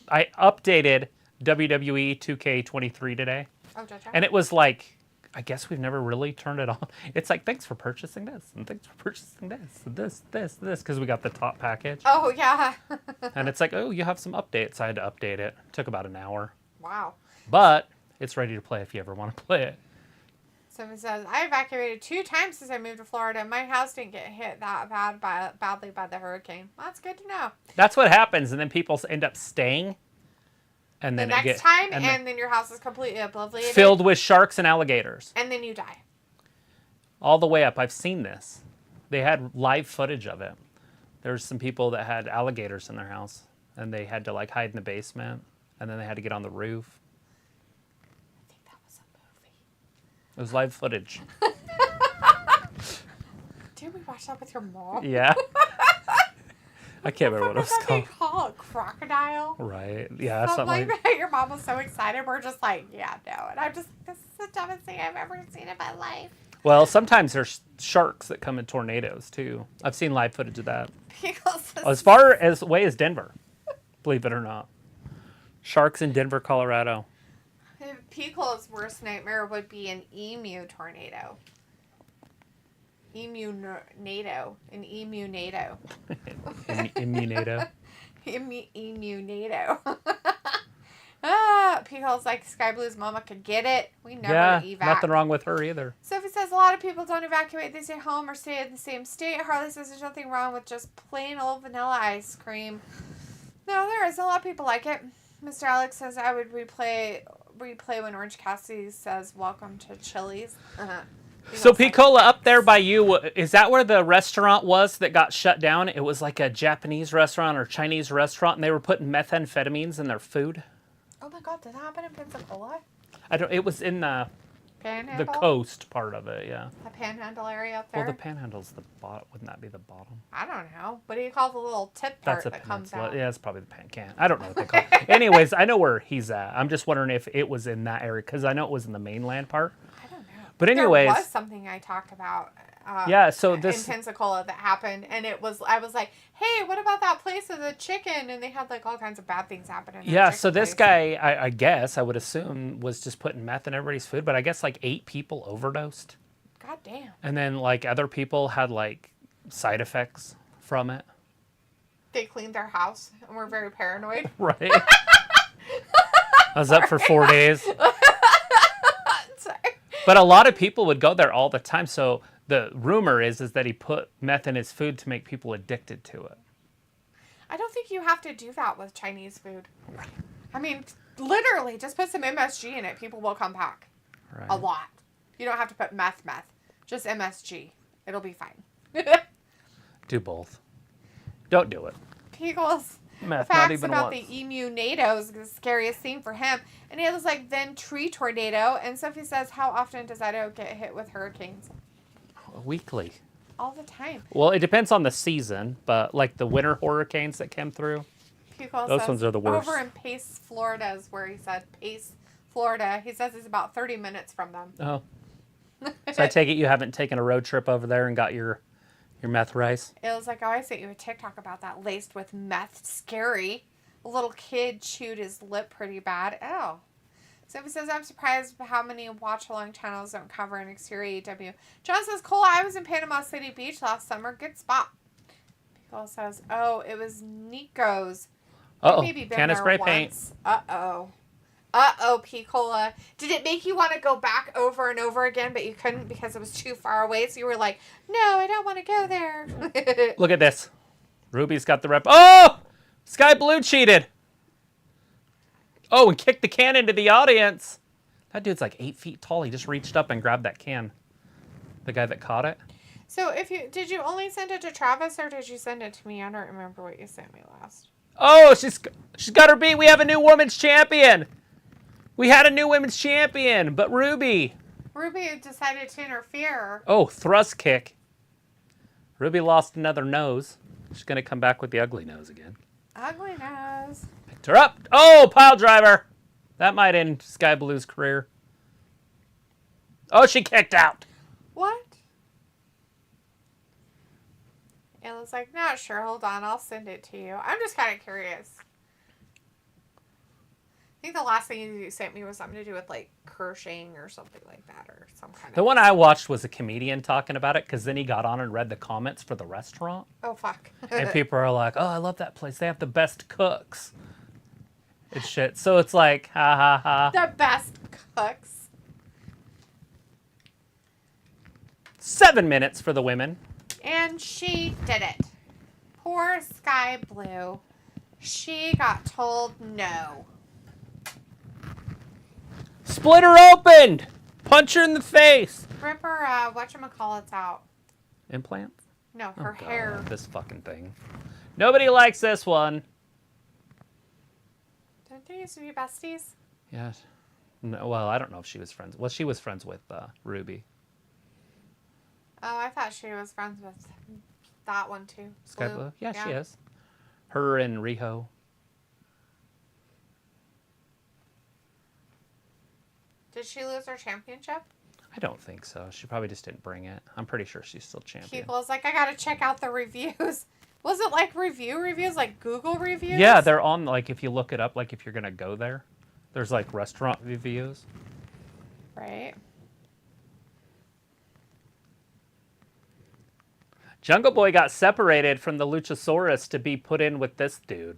I updated WWE 2K23 today, Oh, Jojo. and it was like. I guess we've never really turned it on. It's like, thanks for purchasing this, and thanks for purchasing this, and this, because we got the top package. Oh, yeah. And it's like, oh, you have some updates. I had to update it. Took about an hour. Wow. But it's ready to play if you ever want to play it. Someone says, I evacuated 2 times since I moved to Florida. My house didn't get hit that badly by the hurricane. Well, that's good to know. That's what happens, and then people end up staying. And then The next time, and then your house is completely obliterated. filled with sharks and alligators. And then you die. All the way up. I've seen this. They had live footage of it. There's some people that had alligators in their house, and they had to like hide in the basement, and then they had to get on the roof. I think that was a movie. It was live footage. Did we watch that with your mom? Yeah. I can't remember what it was What called. did they call it? Crocodile? Right. Yeah, something Something like that. Your mom was so excited. We're just like, yeah, no. And I'm just, this is the dumbest thing I've ever seen in my life. Well, sometimes there's sharks that come in tornadoes, too. I've seen live footage of that. As far as away as Denver, believe it or not. Sharks in Denver, Colorado. Pico's worst nightmare would be an emu tornado. Emunado. An emunado. Immunado. Emunado. Pico's like, Sky Blue's mama could get it. We never Yeah, evac. nothing wrong with her either. Sophie says a lot of people don't evacuate. They stay home or stay in the same state. Harley says there's nothing wrong with just plain old vanilla ice cream. No, there is. A lot of people like it. Mr. Alex says I would replay when Orange Cassidy says welcome to Chili's. So Piccola up there by you, is that where the restaurant was that got shut down? It was like a Japanese restaurant or Chinese restaurant, and they were putting methamphetamines in their food. Oh my God, did that happen in Pensacola? I don't. It was in the Panhandle? coast part of it, yeah. The Panhandle area up there? Well, the Panhandle's the bottom. Wouldn't that be the bottom? I don't know. What do you call the little tip part That's a that comes peninsula. out? Yeah, it's probably the Pan-Can. I don't know what they call it. Anyways, I know where he's at. I'm just wondering if it was in that area because I know it was in the mainland part. I don't know. But anyways, there was something I talked about. Yeah, so this in Pensacola that happened, and I was like, "Hey, what about that place with the chicken?" And they had like all kinds of bad things happening. Yeah, so this guy, I guess, I would assume, was just putting meth in everybody's food, but I guess like 8 people overdosed. God damn. And then like other people had like side effects from it. They cleaned their house and were very paranoid. Right. I was up for 4 days. Sorry. But a lot of people would go there all the time, so the rumor is that he put meth in his food to make people addicted to it. I don't think you have to do that with Chinese food. I mean, literally, just put some MSG in it. People will come back. Right. A lot. You don't have to put meth. Just MSG. It'll be fine. Do both. Don't do it. Pickles Meth, not Facts even about once. the emu NATO is the scariest thing for him. And he was like, then tree tornado. And Sophie says, how often does Idaho get hit with hurricanes? Weekly. All the time. Well, it depends on the season, but like the winter hurricanes that came through, those ones are the worst. Over in Pace, Florida is where he said. Pace, Florida. He says it's about 30 minutes from them. Oh. So I take it you haven't taken a road trip over there and got your meth rice? It was like, oh, I sent you a TikTok about that laced with meth. Scary. A little kid chewed his lip pretty bad. Oh. So he says, I'm surprised how many watch-along channels don't cover an exterior AEW. John says, Cole, I was in Panama City Beach last summer. Good spot. Pickle says, oh, it was Nico's. Uh-oh. Maybe been Can of there spray once. paint. Uh-oh. Uh-oh, Picola. Did it make you want to go back over and over again, but you couldn't because it was too far away? So you were like, no, I don't want to go there. Look at this. Ruby's got the rep. Oh! Sky Blue cheated. Oh, and kicked the can into the audience. That dude's like 8 feet tall. He just reached up and grabbed that can. The guy that caught it. So did you only send it to Travis or did you send it to me? I don't remember what you sent me last. Oh, she's got her beat. We have a new women's champion. We had a new women's champion, but Ruby decided to interfere. Oh, thrust kick. Ruby lost another nose. She's going to come back with the ugly nose again. Ugly nose. Picked her up. Oh, pile driver. That might end Sky Blue's career. Oh, she kicked out. What? It was like, not sure. Hold on. I'll send it to you. I'm just kind of curious. I think the last thing you sent me was something to do with like crocheting or something like that or some kind of... The one I watched was a comedian talking about it because then he got on and read the comments for the restaurant. Oh, fuck. And people are like, oh, I love that place. They have the best cooks. It's shit. So it's like, ha, ha, ha. The best cooks. 7 minutes for the women. And she did it. Poor Sky Blue. She got told no. Split her open! Punch her in the face! Rip her, whatchamacallits out. Implants? No, her Oh, hair. God, this fucking thing. Nobody likes this one. Don't they used to be besties? Yeah. No, well, I don't know if she was friends. Well, she was friends with Ruby. Oh, I thought she was friends with that one too. Sky Blue? Yeah, she is. Her and Riho. Did she lose her championship? I don't think so. She probably just didn't bring it. I'm pretty sure she's still champion. People's like, I gotta check out the reviews. Was it like reviews, like Google reviews? Yeah, they're on, like, if you look it up, like, if you're going to go there, there's, like, restaurant reviews. Right. Jungle Boy got separated from the Luchasaurus to be put in with this dude.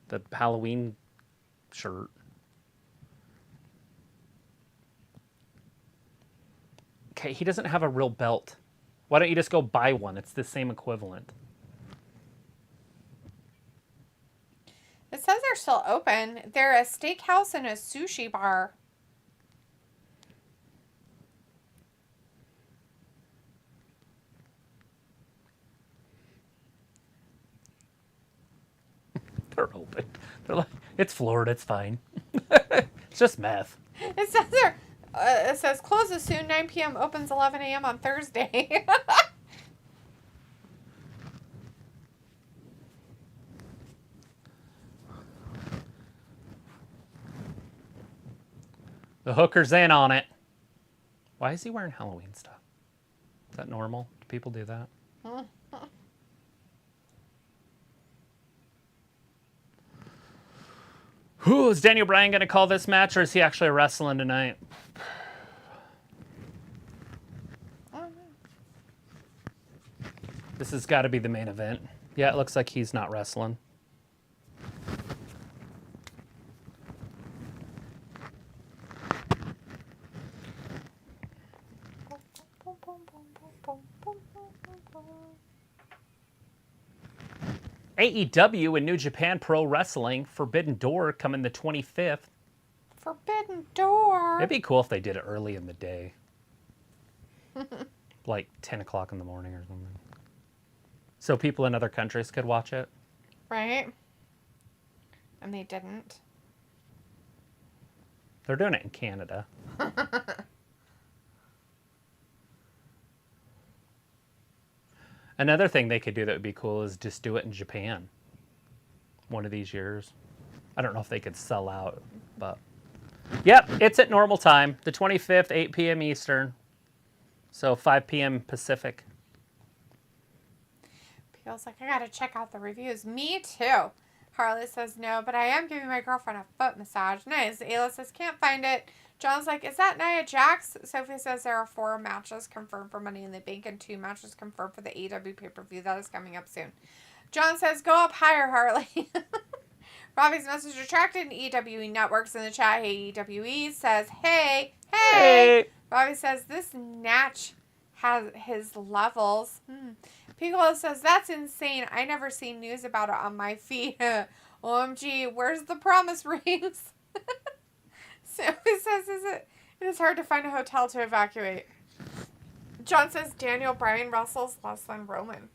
The Halloween shirt. Okay, he doesn't have a real belt. Why don't you just go buy one? It's the same equivalent. It says they're still open. They're a steakhouse and a sushi bar. They're open. They're like, it's Florida, it's fine. It's just meth. It says there. It says closes soon. 9 p.m. Opens 11 a.m. on Thursday. The hooker's in on it. Why is he wearing Halloween stuff? Is that normal? Do people do that? Who is Daniel Bryan going to call this match, or is he actually wrestling tonight? This has got to be the main event. Yeah, it looks like he's not wrestling. AEW and New Japan Pro Wrestling Forbidden Door coming the 25th. Forbidden Door. It'd be cool if they did it early in the day. Like 10 o'clock in the morning or something. So people in other countries could watch it. Right? And they didn't. They're doing it in Canada. Another thing they could do that would be cool is just do it in Japan. One of these years. I don't know if they could sell out, but... Yep, it's at normal time. The 25th, 8 p.m. Eastern. So 5 p.m. Pacific. Feels like I gotta check out the reviews. Me too. Harley says no, but I am giving my girlfriend a foot massage. Nice. Ayla says can't find it. John's like, is that Nia Jax? Sophie says there are 4 matches confirmed for Money in the Bank and 2 matches confirmed for the AEW pay-per-view. That is coming up soon. John says, go up higher, Harley. Robbie's message retracted in EWE Networks in the chat. Hey, EWE says, hey. Robbie says, this Natch has his levels. Piccolo says, that's insane. I never seen news about it on my feed. OMG, where's the promise rings? Sophie says, it is hard to find a hotel to evacuate. John says, Daniel Bryan wrestles less than Roman.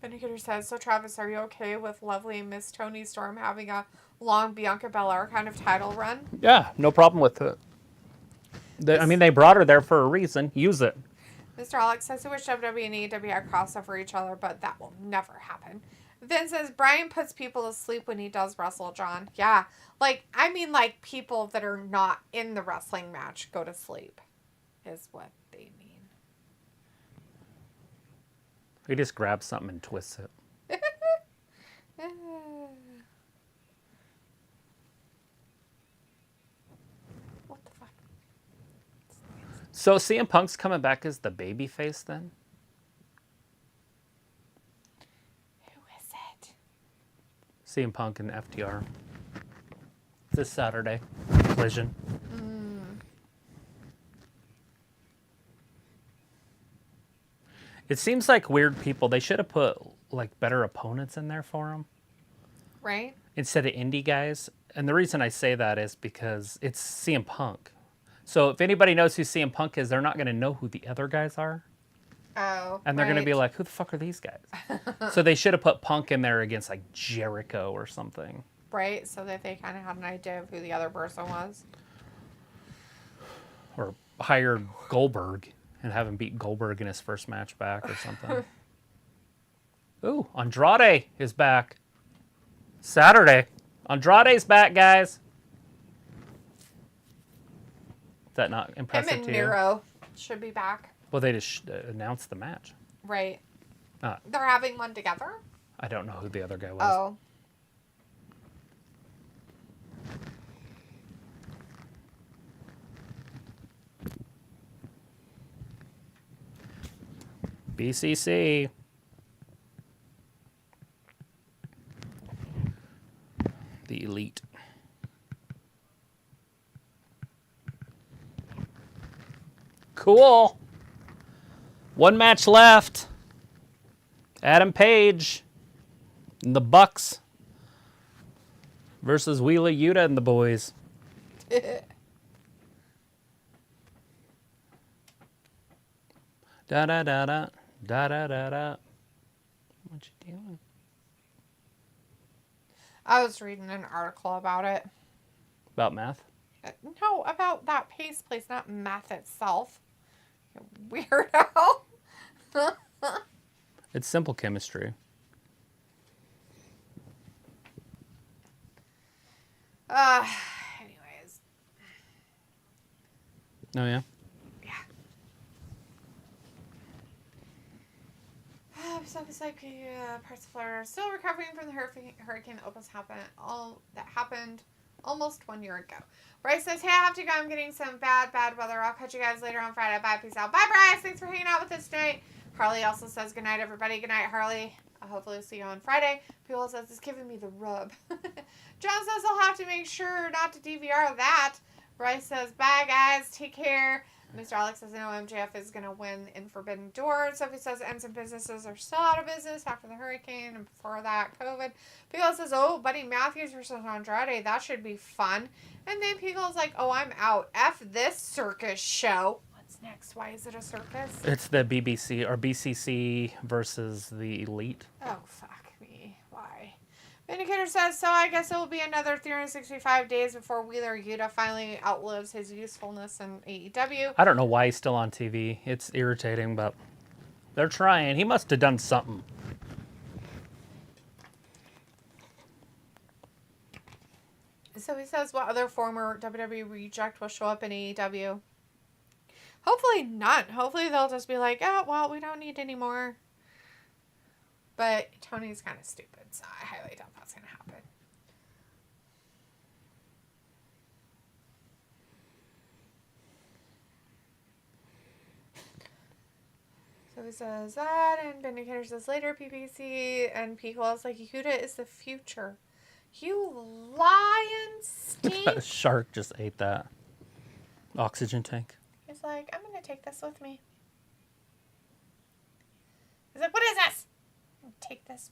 Vindicator says, so Travis, are you okay with lovely Miss Toni Storm having a long Bianca Belair kind of title run? Yeah, no problem with it. They brought her there for a reason. Use it. Mr. Alex says, I wish WWE and AEW had crossed over each other, but that will never happen. Vin says, Brian puts people to sleep when he does wrestle, John. Yeah. People that are not in the wrestling match go to sleep, is what they mean. He just grabs something and twists it. What the fuck? So CM Punk's coming back as the babyface then? Who is it? CM Punk and FTR. This Saturday. Collision. It seems like weird people. They should have put better opponents in there for them. Right? Instead of indie guys. And the reason I say that is because it's CM Punk. So if anybody knows who CM Punk is, they're not going to know who the other guys are. Oh, and they're going to be like, who the fuck are these guys? So they should have put Punk in there against Jericho or something. Right, so that they kind of had an idea of who the other person was. Or hired Goldberg and have him beat Goldberg in his first match back or something. Ooh, Andrade is back. Saturday. Andrade's back, guys. Is that not impressive to you? Him and Miro should be back. Well, they just announced the match. Right. They're having one together? I don't know who the other guy was. Oh. BCC. The Elite. Cool. One match left. Adam Page and the Bucks versus Wheeler Yuta and the boys. Da da da da da da da da. What you doing? I was reading an article about it. About math? No, about that pace place, not math itself. You weirdo. It's simple chemistry. Anyways. Oh, yeah? Yeah. Besides parts of Florida are still recovering from the hurricane that happened almost 1 year ago. Bryce says, hey, I have to go. I'm getting some bad weather. I'll catch you guys later on Friday. Bye. Peace out. Bye, Bryce. Thanks for hanging out with us tonight. Harley also says, good night, everybody. Good night, Harley. I'll hopefully see you on Friday. People says, it's giving me the rub. John says, I'll have to make sure not to DVR that. Bryce says, bye, guys. Take care. Mr. Alex says, no, MJF is going to win in Forbidden Door. Sophie says, and some businesses are still out of business after the hurricane and before that, COVID. Pico says, oh, Buddy Matthews versus Andrade. That should be fun. And then Pico's like, oh, I'm out. F this circus show. What's next? Why is it a circus? It's the BBC or BCC versus the Elite. Oh, fuck me. Why? Vindicator says, so I guess it will be another 365 days before Wheeler Yuta finally outlives his usefulness in AEW. I don't know why he's still on TV. It's irritating, but they're trying. He must have done something. So he says, what other former WWE reject will show up in AEW? Hopefully none. Hopefully they'll just be like, oh, well, we don't need any more. But Tony's kind of stupid, so I highly doubt that's going to happen. So he says that, and Vindicator says later, PPC, and Piccolo's like, Yuta is the future. You lion stink. Shark just ate that oxygen tank. He's like, I'm going to take this with me. He's like, what is this? Take this.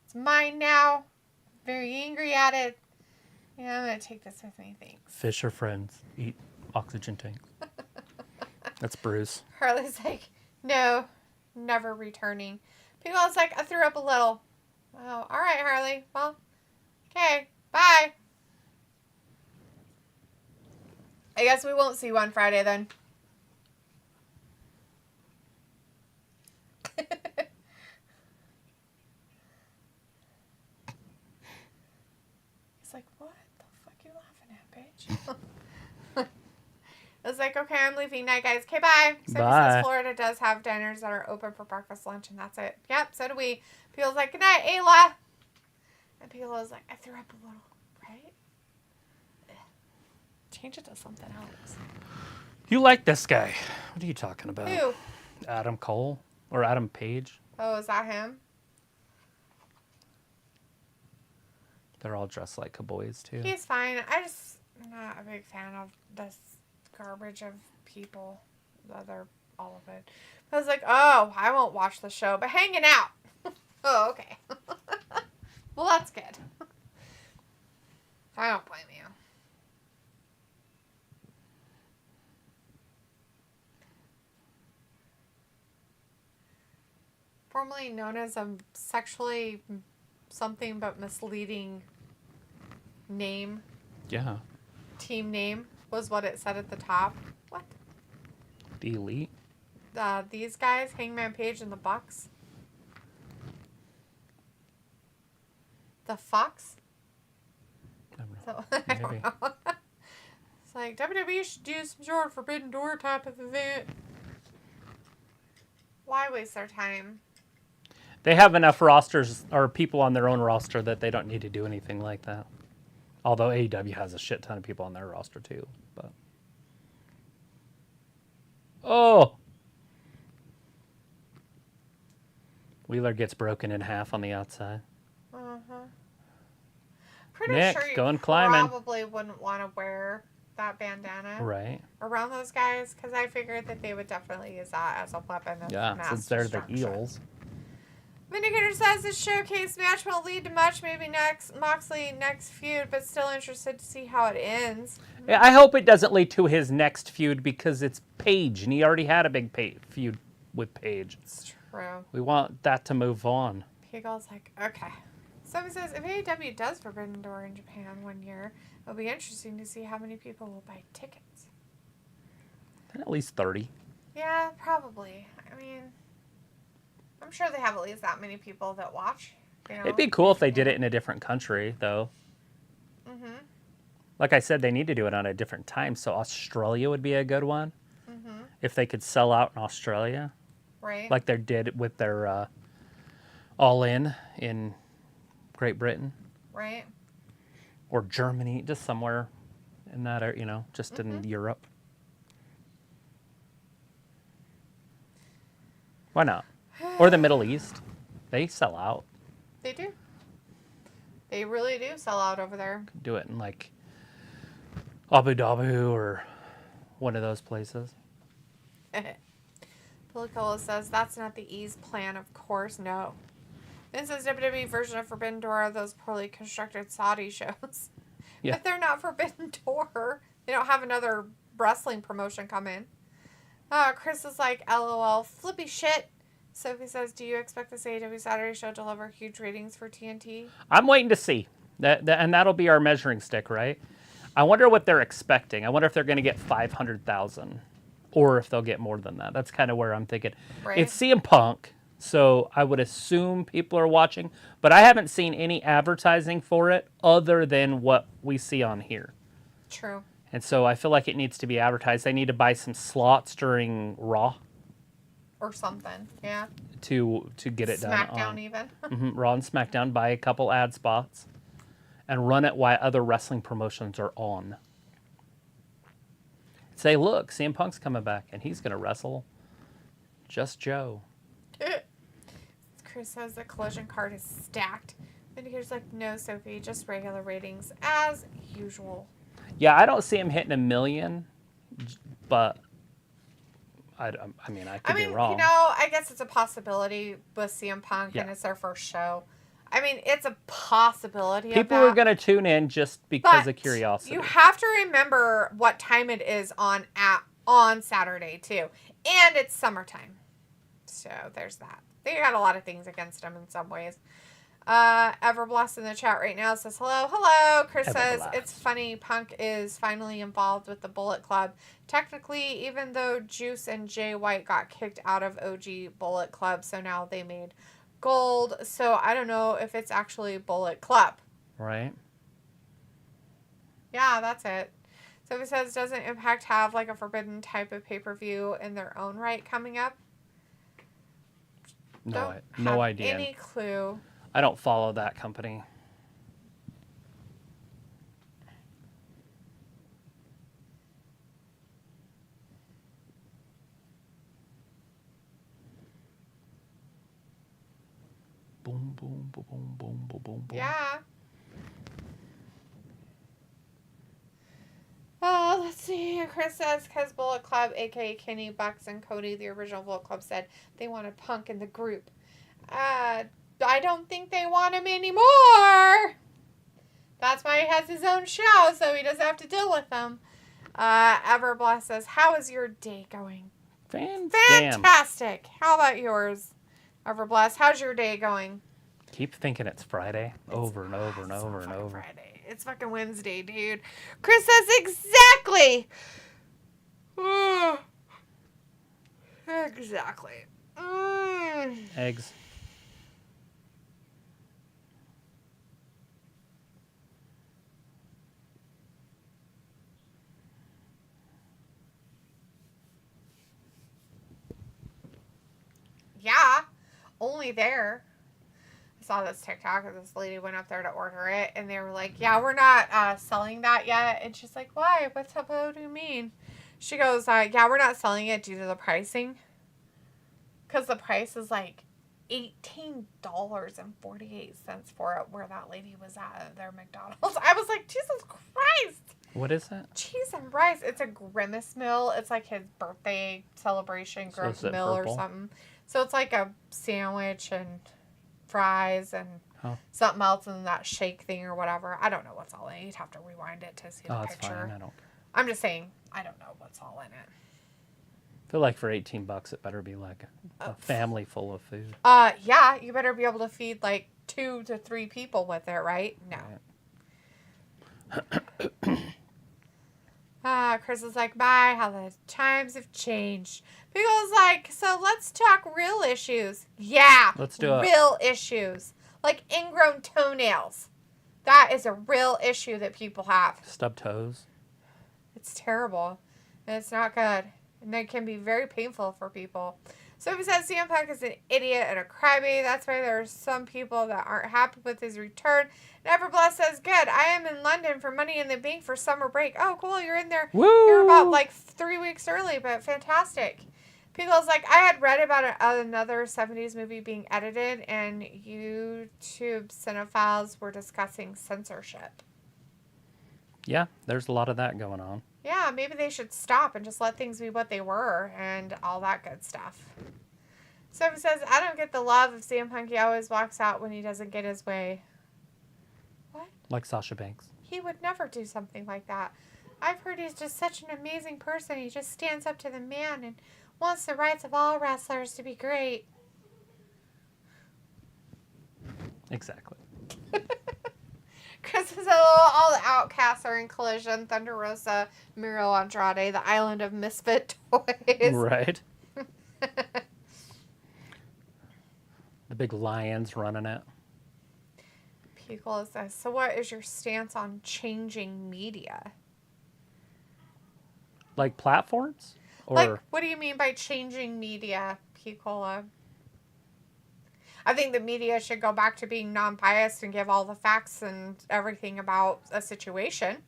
It's mine now. Very angry at it. Yeah, I'm going to take this with me. Thanks. Fish are friends. Eat oxygen tanks. That's Bruce. Harley's like, no, never returning. Piccolo's like, I threw up a little. Oh, all right, Harley. Well, okay, bye. I guess we won't see you on Friday then. He's like, what the fuck are you laughing at, bitch? I was like, okay, I'm leaving. Night, guys. Okay, bye. So Bye. he says Florida does have diners that are open for breakfast, lunch, and that's it. Yep, so do we. Piccolo's like, good night, Ayla. And Piccolo's like, I threw up a little, right? Ugh. Change it to something else. You like this guy. What are you talking about? Who? Adam Cole? Or Adam Page? Oh, is that him? They're all dressed like cowboys, too. He's fine. I just not a big fan of this garbage of people. All of it. I was like, oh, I won't watch the show, but hanging out. Oh, okay. Well, that's good. I don't blame you. Formerly known as a sexually something but misleading name, Yeah. team name, was what it said at the top. What? The Elite? These guys, Hangman Page and the Bucks. The Fox? I don't know. So, I Maybe. don't know. It's like, WWE should do some sort of Forbidden Door type of event. Why waste their time? They have enough rosters or people on their own roster that they don't need to do anything like that. Although AEW has a shit ton of people on their roster too. But oh, Wheeler gets broken in half on the outside. Pretty Nick, sure you going climbing. probably wouldn't want to wear that bandana Right. around those guys, because I figured that they would definitely use that as a weapon. Of Yeah, mass since they're the destruction. heels. Vindicator says this showcase match won't lead to much. Maybe Moxley next feud, but still interested to see how it ends. Yeah, I hope it doesn't lead to his next feud because it's Paige, and he already had a big feud with Paige. It's true. We want that to move on. Piggle's like, okay. Somebody says, if AEW does Forbidden Door in Japan one year, it'll be interesting to see how many people will buy tickets. At least 30. Yeah, probably. I mean, I'm sure they have at least that many people that watch. You know? It'd be cool if they did it in a different country, though. Mm-hmm. Like I said, they need to do it on a different time, so Australia would be a good one. Mm-hmm. If they could sell out in Australia, Right. like they did with their Allin in Great Britain. Right. Or Germany, just somewhere in that area, just in Europe. Why not? Or the Middle East. They sell out. They do. They really do sell out over there. Do it in like Abu Dhabi or one of those places. Pelicola says, that's not the E's plan, of course. No. This is WWE version of Forbidden Door of those poorly constructed Saudi shows. Yeah. But they're not Forbidden Door. They don't have another wrestling promotion come in. Chris is like, LOL, flippy shit. Sophie says, do you expect this AEW Saturday show to deliver huge ratings for TNT? I'm waiting to see. And that'll be our measuring stick, right? I wonder what they're expecting. I wonder if they're going to get 500,000 or if they'll get more than that. That's kind of where I'm thinking. Right. It's CM Punk, so I would assume people are watching, but I haven't seen any advertising for it other than what we see on here. True. And so I feel like it needs to be advertised. They need to buy some slots during Raw. Or something, yeah. To get it done. SmackDown even. Raw and SmackDown, buy a couple ad spots and run it while other wrestling promotions are on. Say, look, CM Punk's coming back and he's going to wrestle Just Joe. Chris says the collision card is stacked. And here's like, no, Sophie, just regular ratings as usual. Yeah, I don't see him hitting 1 million, but I could be wrong. You know, I guess it's a possibility with CM Punk and it's their first show. I mean, it's a possibility. People are going to tune in just because of curiosity. You have to remember what time it is on Saturday too, and it's summertime. So there's that. They got a lot of things against them in some ways. Everblessed in the chat right now says hello. Hello. Chris says it's funny. Punk is finally involved with the Bullet Club. Technically, even though Juice and Jay White got kicked out of OG Bullet Club, so now they made gold. So I don't know if it's actually Bullet Club. Right. Yeah, that's it. So he says, doesn't Impact have like a forbidden type of pay-per-view in their own right coming up? No idea. Any clue. I don't follow that company. Boom, boom, boom, boom, boom, boom, boom. Yeah. Let's see. Chris says, because Bullet Club, a.k.a. Kenny, Bucks, and Cody, the original Bullet Club, said they wanted Punk in the group. I don't think they want him anymore. That's why he has his own show, so he doesn't have to deal with them. Everbless says, how is your day going? Fantastic. How about yours, Everbless? How's your day going? Keep thinking it's Friday over and over and over and over. Friday. It's fucking Wednesday, dude. Chris says exactly. Exactly. Eggs. Yeah, only there. I saw this TikTok and this lady went up there to order it and they were like, yeah, we're not selling that yet. And she's like, why? What do you mean? She goes, yeah, we're not selling it due to the pricing. Because the price is like $18.48 for it where that lady was at their McDonald's. I was like, Jesus Christ. What is that? Cheese and rice. It's a Grimace meal. It's like his birthday celebration Grimace meal or something. So it's like a sandwich and fries and something else in that shake thing or whatever. I don't know what's all in it. You'd have to rewind it to see the picture. Fine. I don't. I'm just saying, I don't know what's all in it. I feel like for $18, it better be like a family full of food. Yeah, you better be able to feed like 2 to 3 people with it, right? No. Right. Chris is like, bye, how the times have changed. People's like, so let's talk real issues. Yeah. Let's do it. Real issues. Like ingrown toenails. That is a real issue that people have. Stubbed toes. It's terrible. And it's not good. And it can be very painful for people. So he says CM Punk is an idiot and a crybaby. That's why there are some people that aren't happy with his return. Neverbless says, good. I am in London for Money in the Bank for summer break. Oh, cool. You're in there. Woo! You're about like 3 weeks early, but fantastic. People's like, I had read about another 70s movie being edited, and YouTube cinephiles were discussing censorship. Yeah, there's a lot of that going on. Yeah, maybe they should stop and just let things be what they were and all that good stuff. So he says, I don't get the love of CM Punk. He always walks out when he doesn't get his way. What? Like Sasha Banks. He would never do something like that. I've heard he's just such an amazing person. He just stands up to the man and wants the rights of all wrestlers to be great. Exactly. Chris says, all the outcasts are in Collision. Thunder Rosa, Miro Andrade, the island of misfit toys. Right. The big lions running it. Pickle says, so what is your stance on changing media? Like platforms? Or Like, what do you mean by changing media, Picola? I think the media should go back to being non-biased and give all the facts and everything about a situation.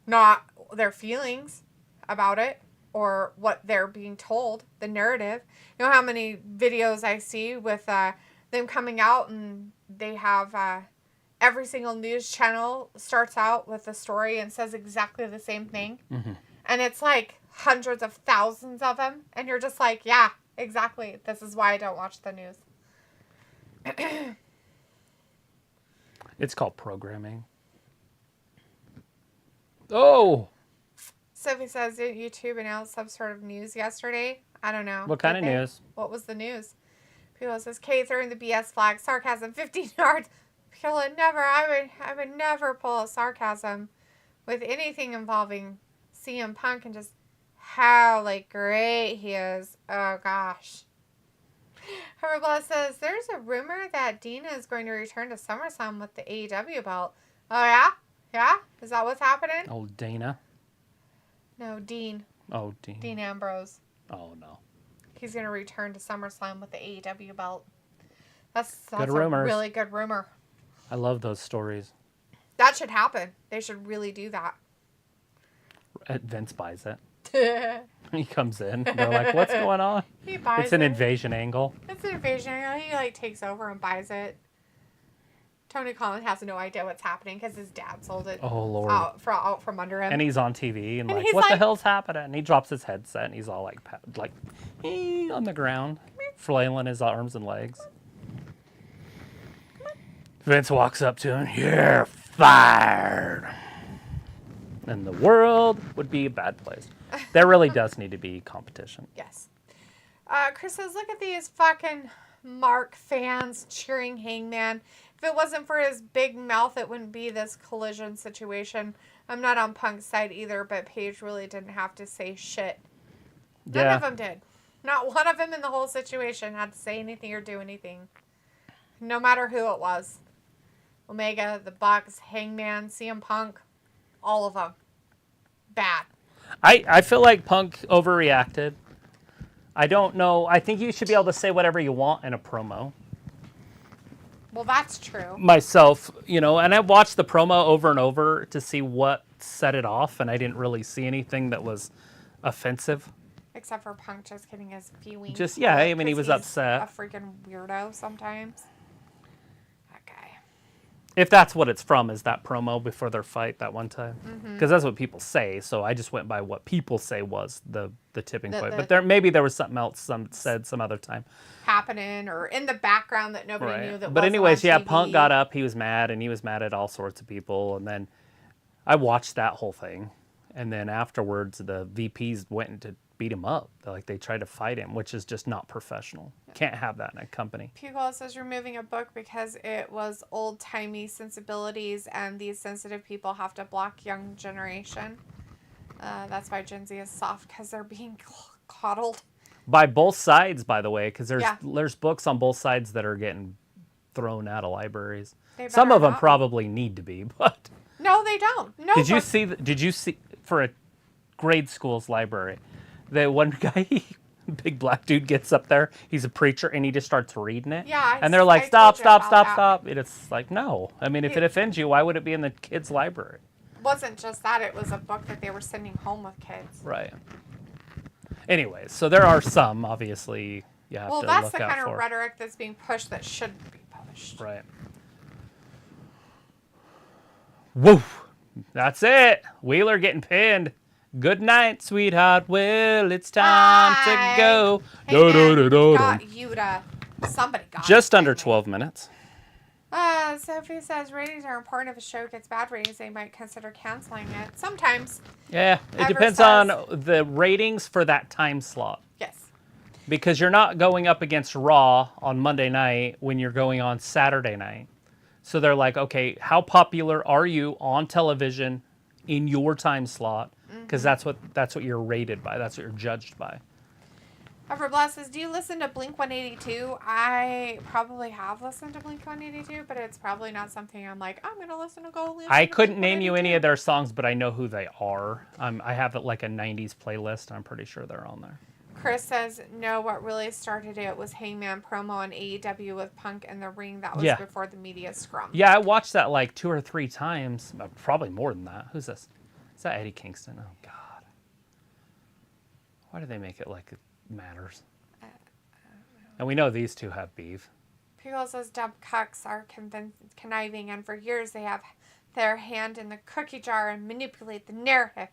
Not their feelings about it or what they're being told, the narrative. You know how many videos I see with them coming out and they have every single news channel starts out with a story and says exactly the same thing. Mm-hmm. And it's like hundreds of thousands of them. And you're just like, yeah, exactly. This is why I don't watch the news. It's called programming. Oh! Sophie says, didn't YouTube announce some sort of news yesterday? I don't know. What kind of news? What was the news? People says, Kay throwing the BS flag. Sarcasm, 15 yards. People I would never pull a sarcasm with anything involving CM Punk and just how, like, great he is. Oh, gosh. Herbal says, there's a rumor that Dina is going to return to SummerSlam with the AEW belt. Oh, yeah? Yeah? Is that what's happening? Oh, Dana? No, Dean. Oh, Dean. Dean Ambrose. Oh, no. He's going to return to SummerSlam with the AEW belt. That's good a rumors. really good rumor. I love those stories. That should happen. They should really do that. Vince buys it. He comes in. They're like, what's going on? He buys it. It's an invasion angle. It's an invasion angle. He, like, takes over and buys it. Tony Khan has no idea what's happening because his dad sold it out from under him. And he's on TV and like, he's what the hell's happening? And he drops his headset and he's all like on the ground, flailing his arms and legs. Vince walks up to him, you're fired. And the world would be a bad place. There really does need to be competition. Yes. Chris says, look at these fucking Marq fans cheering Hangman. If it wasn't for his big mouth, it wouldn't be this Collision situation. I'm not on Punk's side either, but Paige really didn't have to say shit. None of them did. Not one of them in the whole situation had to say anything or do anything. No matter who it was. Omega, the Bucks, Hangman, CM Punk, all of them. Bad. I feel like Punk overreacted. I don't know. I think you should be able to say whatever you want in a promo. Well, that's true. Myself, and I watched the promo over and over to see what set it off, and I didn't really see anything that was offensive. Except for Punk just getting his feelings. Just, yeah, I mean, he was upset. A freaking weirdo sometimes. Okay. If that's what it's from, is that promo before their fight that one time. Because that's what people say, so I just went by what people say was the tipping point. But maybe there was something else said some other time. Happening or in the background that nobody knew that. But anyways, on TV. Punk got up. He was mad, and he was mad at all sorts of people. And then I watched that whole thing, and then afterwards, the VPs went to beat him up. They tried to fight him, which is just not professional. Can't have that in a company. Pugol says removing a book because it was old-timey sensibilities, and these sensitive people have to block young generation. That's why Gen Z is soft, because they're being coddled. By both sides, by the way, because there's books on both sides that are getting thrown out of libraries. Some of them probably need to be, but no, they don't. No. Did you see for a grade school's library, the one guy, big black dude, gets up there. He's a preacher, and he just starts reading it. Yeah. And they're like, stop. And it's like, no. I mean, if it offends you, why would it be in the kids' library? It wasn't just that. It was a book that they were sending home with kids. Right. Anyways, so there are some, obviously, you have to look out for. Well, that's the kind of rhetoric that's being pushed that shouldn't be pushed. Right. Woo! That's it. Wheeler getting pinned. Good night, sweetheart. Well, it's time to go. Hey, got Yuta. Somebody got just under 12 minutes. Sophie says ratings are important. If a show gets bad ratings, they might consider canceling it. Sometimes. Yeah, it depends on the ratings for that time slot. Yes. Because you're not going up against Raw on Monday night when you're going on Saturday night. So they're like, okay, how popular are you on television in your time slot? Because that's what you're rated by. That's what you're judged by. Everblast says, do you listen to Blink-182? I probably have listened to Blink-182, but it's probably not something I'm like, I'm going to listen to I couldn't name you any of their songs, but I know who they are. I have like a 90s playlist. I'm pretty sure they're on there. Chris says, no, what really started it was Hangman promo on AEW with Punk in the ring. That was before the media scrum. Yeah, I watched that like 2 or 3 times. Probably more than that. Who's this? Is that Eddie Kingston? Oh, God. Why do they make it like it matters? And we know these two have beef. Pickle says, dumb cucks are conniving, and for years they have their hand in the cookie jar and manipulate the narrative.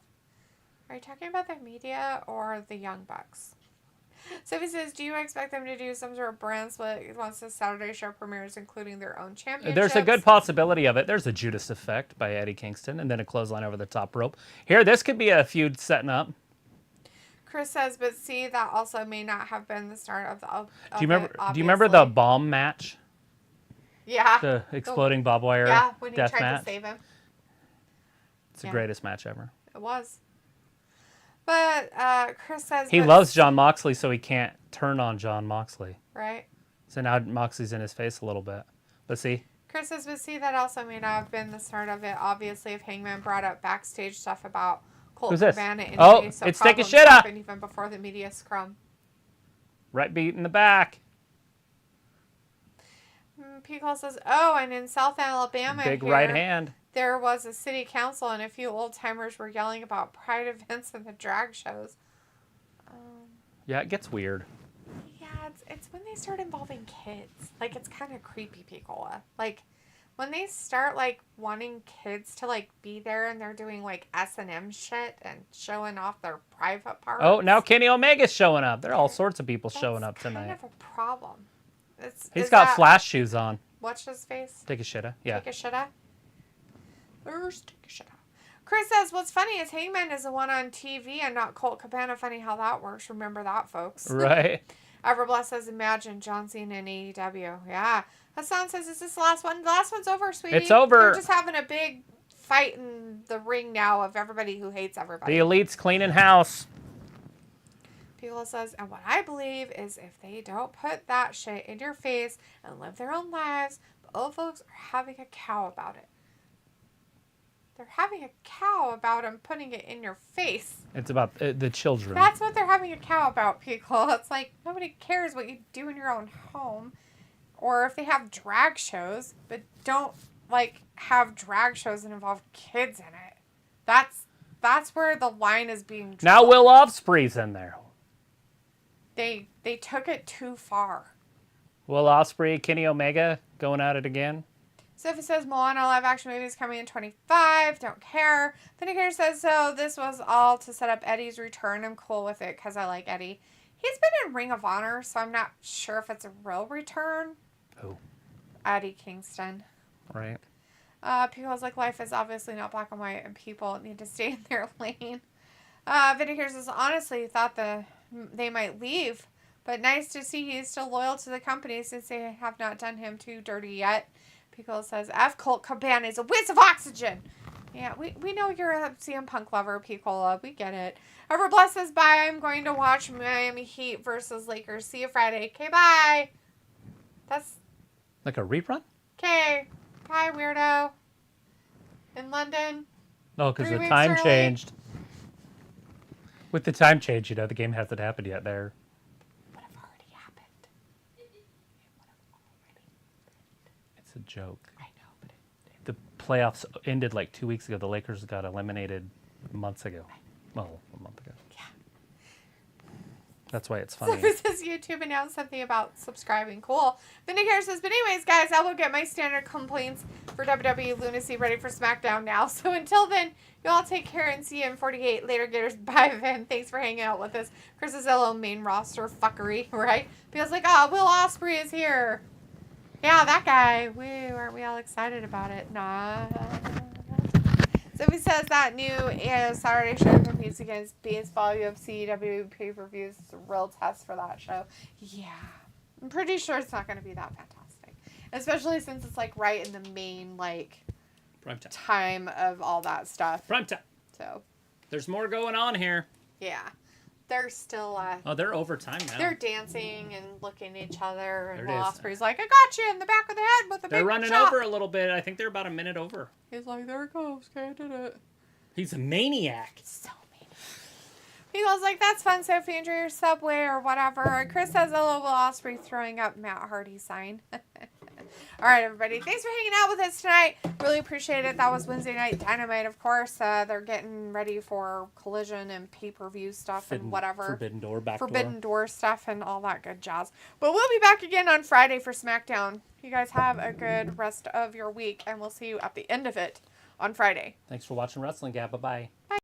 Are you talking about the media or the Young Bucks? Sophie says, do you expect them to do some sort of brand split once the Saturday show premieres, including their own championships? There's a good possibility of it. There's a Judas effect by Eddie Kingston, and then a clothesline over the top rope. Here, this could be a feud setting up. Chris says, but see, that also may not have been the start of the. Do you remember the bomb match? Yeah. The exploding barbed wire when he death tried match? to save him. It's the greatest match ever. It was. But Chris says... He loves John Moxley, so he can't turn on John Moxley. Right. So now Moxley's in his face a little bit. But see? Chris says, but see, that also may not have been the start of it. Obviously, if Hangman brought up backstage stuff about Colt Cabana injury, so it's taking shit up. Even before the media scrum. Right beat in the back. Pico says, oh, and in South Alabama Big right hand. There was a city council and a few old-timers were yelling about pride events and the drag shows. Yeah, it gets weird. Yeah, it's when they start involving kids. Like, it's kind of creepy, Picola. Like, when they start, like, wanting kids to, like, be there and they're doing, like, S&M shit and showing off their private parts. Oh, now Kenny Omega's showing up. There are all sorts of people showing up tonight. That's kind of a problem. He's got flash shoes on. Watch his face. Take a shitta. Yeah. Take a shitta. First, take a shitta. Chris says, what's funny is Hangman is the one on TV and not Colt Cabana. Funny how that works. Remember that, folks. Right. Everbless says, imagine John Cena in AEW. Yeah. Hassan says, is this the last one? The last one's over, sweetie. It's over. They're just having a big fight in the ring now of everybody who hates everybody. The Elite's cleaning house. Picola says, and what I believe is if they don't put that shit in your face and live their own lives, the old folks are having a cow about it. They're having a cow about them putting it in your face. It's about the children. That's what they're having a cow about, Picola. It's like, nobody cares what you do in your own home. Or if they have drag shows, but don't, like, have drag shows that involve kids in it. That's where the line is being drawn. Now Will Ospreay's in there. They took it too far. Will Ospreay, Kenny Omega going at it again? Sophie says Moana live action movie is coming in 25. Don't care. Vindicator says, so this was all to set up Eddie's return. I'm cool with it because I like Eddie. He's been in Ring of Honor, so I'm not sure if it's a real return. Oh. Eddie Kingston. Right. People's like, life is obviously not black and white and people need to stay in their lane. Vindicator says, honestly, thought they might leave, but nice to see he's still loyal to the company since they have not done him too dirty yet. Pickle says, F. Colt Cabana is a waste of oxygen. Yeah, we know you're a CM Punk lover, Picola. We get it. Everbless says, bye. I'm going to watch Miami Heat versus Lakers. See you Friday. Okay, bye. That's... Like a rerun? Okay. Bye, weirdo. In London. No, because the time changed. With the time change, the game hasn't happened yet there. Would have already happened. It would have already. It's a joke. I know, but the playoffs ended like 2 weeks ago. The Lakers got eliminated months ago. Well, a month ago. Yeah. That's why it's funny. So says YouTube announced something about subscribing. Cool. Vindicator says, but anyways, guys, I will get my standard complaints for WWE Lunacy ready for SmackDown now. So until then, you all take care and see you in 48. Later, Gators. Bye, Vin. Thanks for hanging out with us. Chris's LO main roster fuckery, right? Because like, Will Ospreay is here. Yeah, that guy. Weren't we all excited about it? Nah. Sophie says that new Saturday show competes against baseball, UFC, WWE pay-per-views. It's a real test for that show. Yeah. I'm pretty sure it's not going to be that fantastic. Especially since it's, like, right in the main, like, Prime time. time of all that stuff. Prime time. So. There's more going on here. Yeah. They're still, oh, they're overtime now. They're dancing and looking at each other. And There it is. Ospreay's like, I got you in the back of the head with a big They're running chop. over a little bit. I think they're about a minute over. He's like, there it goes. Okay, I did it. He's a maniac. So mean. He was like, that's fun, Sophie. Enjoy your Subway or whatever. And Chris says, hello, Will Ospreay throwing up Matt Hardy sign. All right, everybody. Thanks for hanging out with us tonight. Really appreciate it. That was Wednesday Night Dynamite, of course. They're getting ready for Collision and pay-per-view stuff and whatever. Forbidden Door, Forbidden Door stuff and all that good jazz. But we'll be back again on Friday for SmackDown. You guys have a good rest of your week, and we'll see you at the end of it on Friday. Thanks for watching Wrestling Gap. Bye-bye. Bye.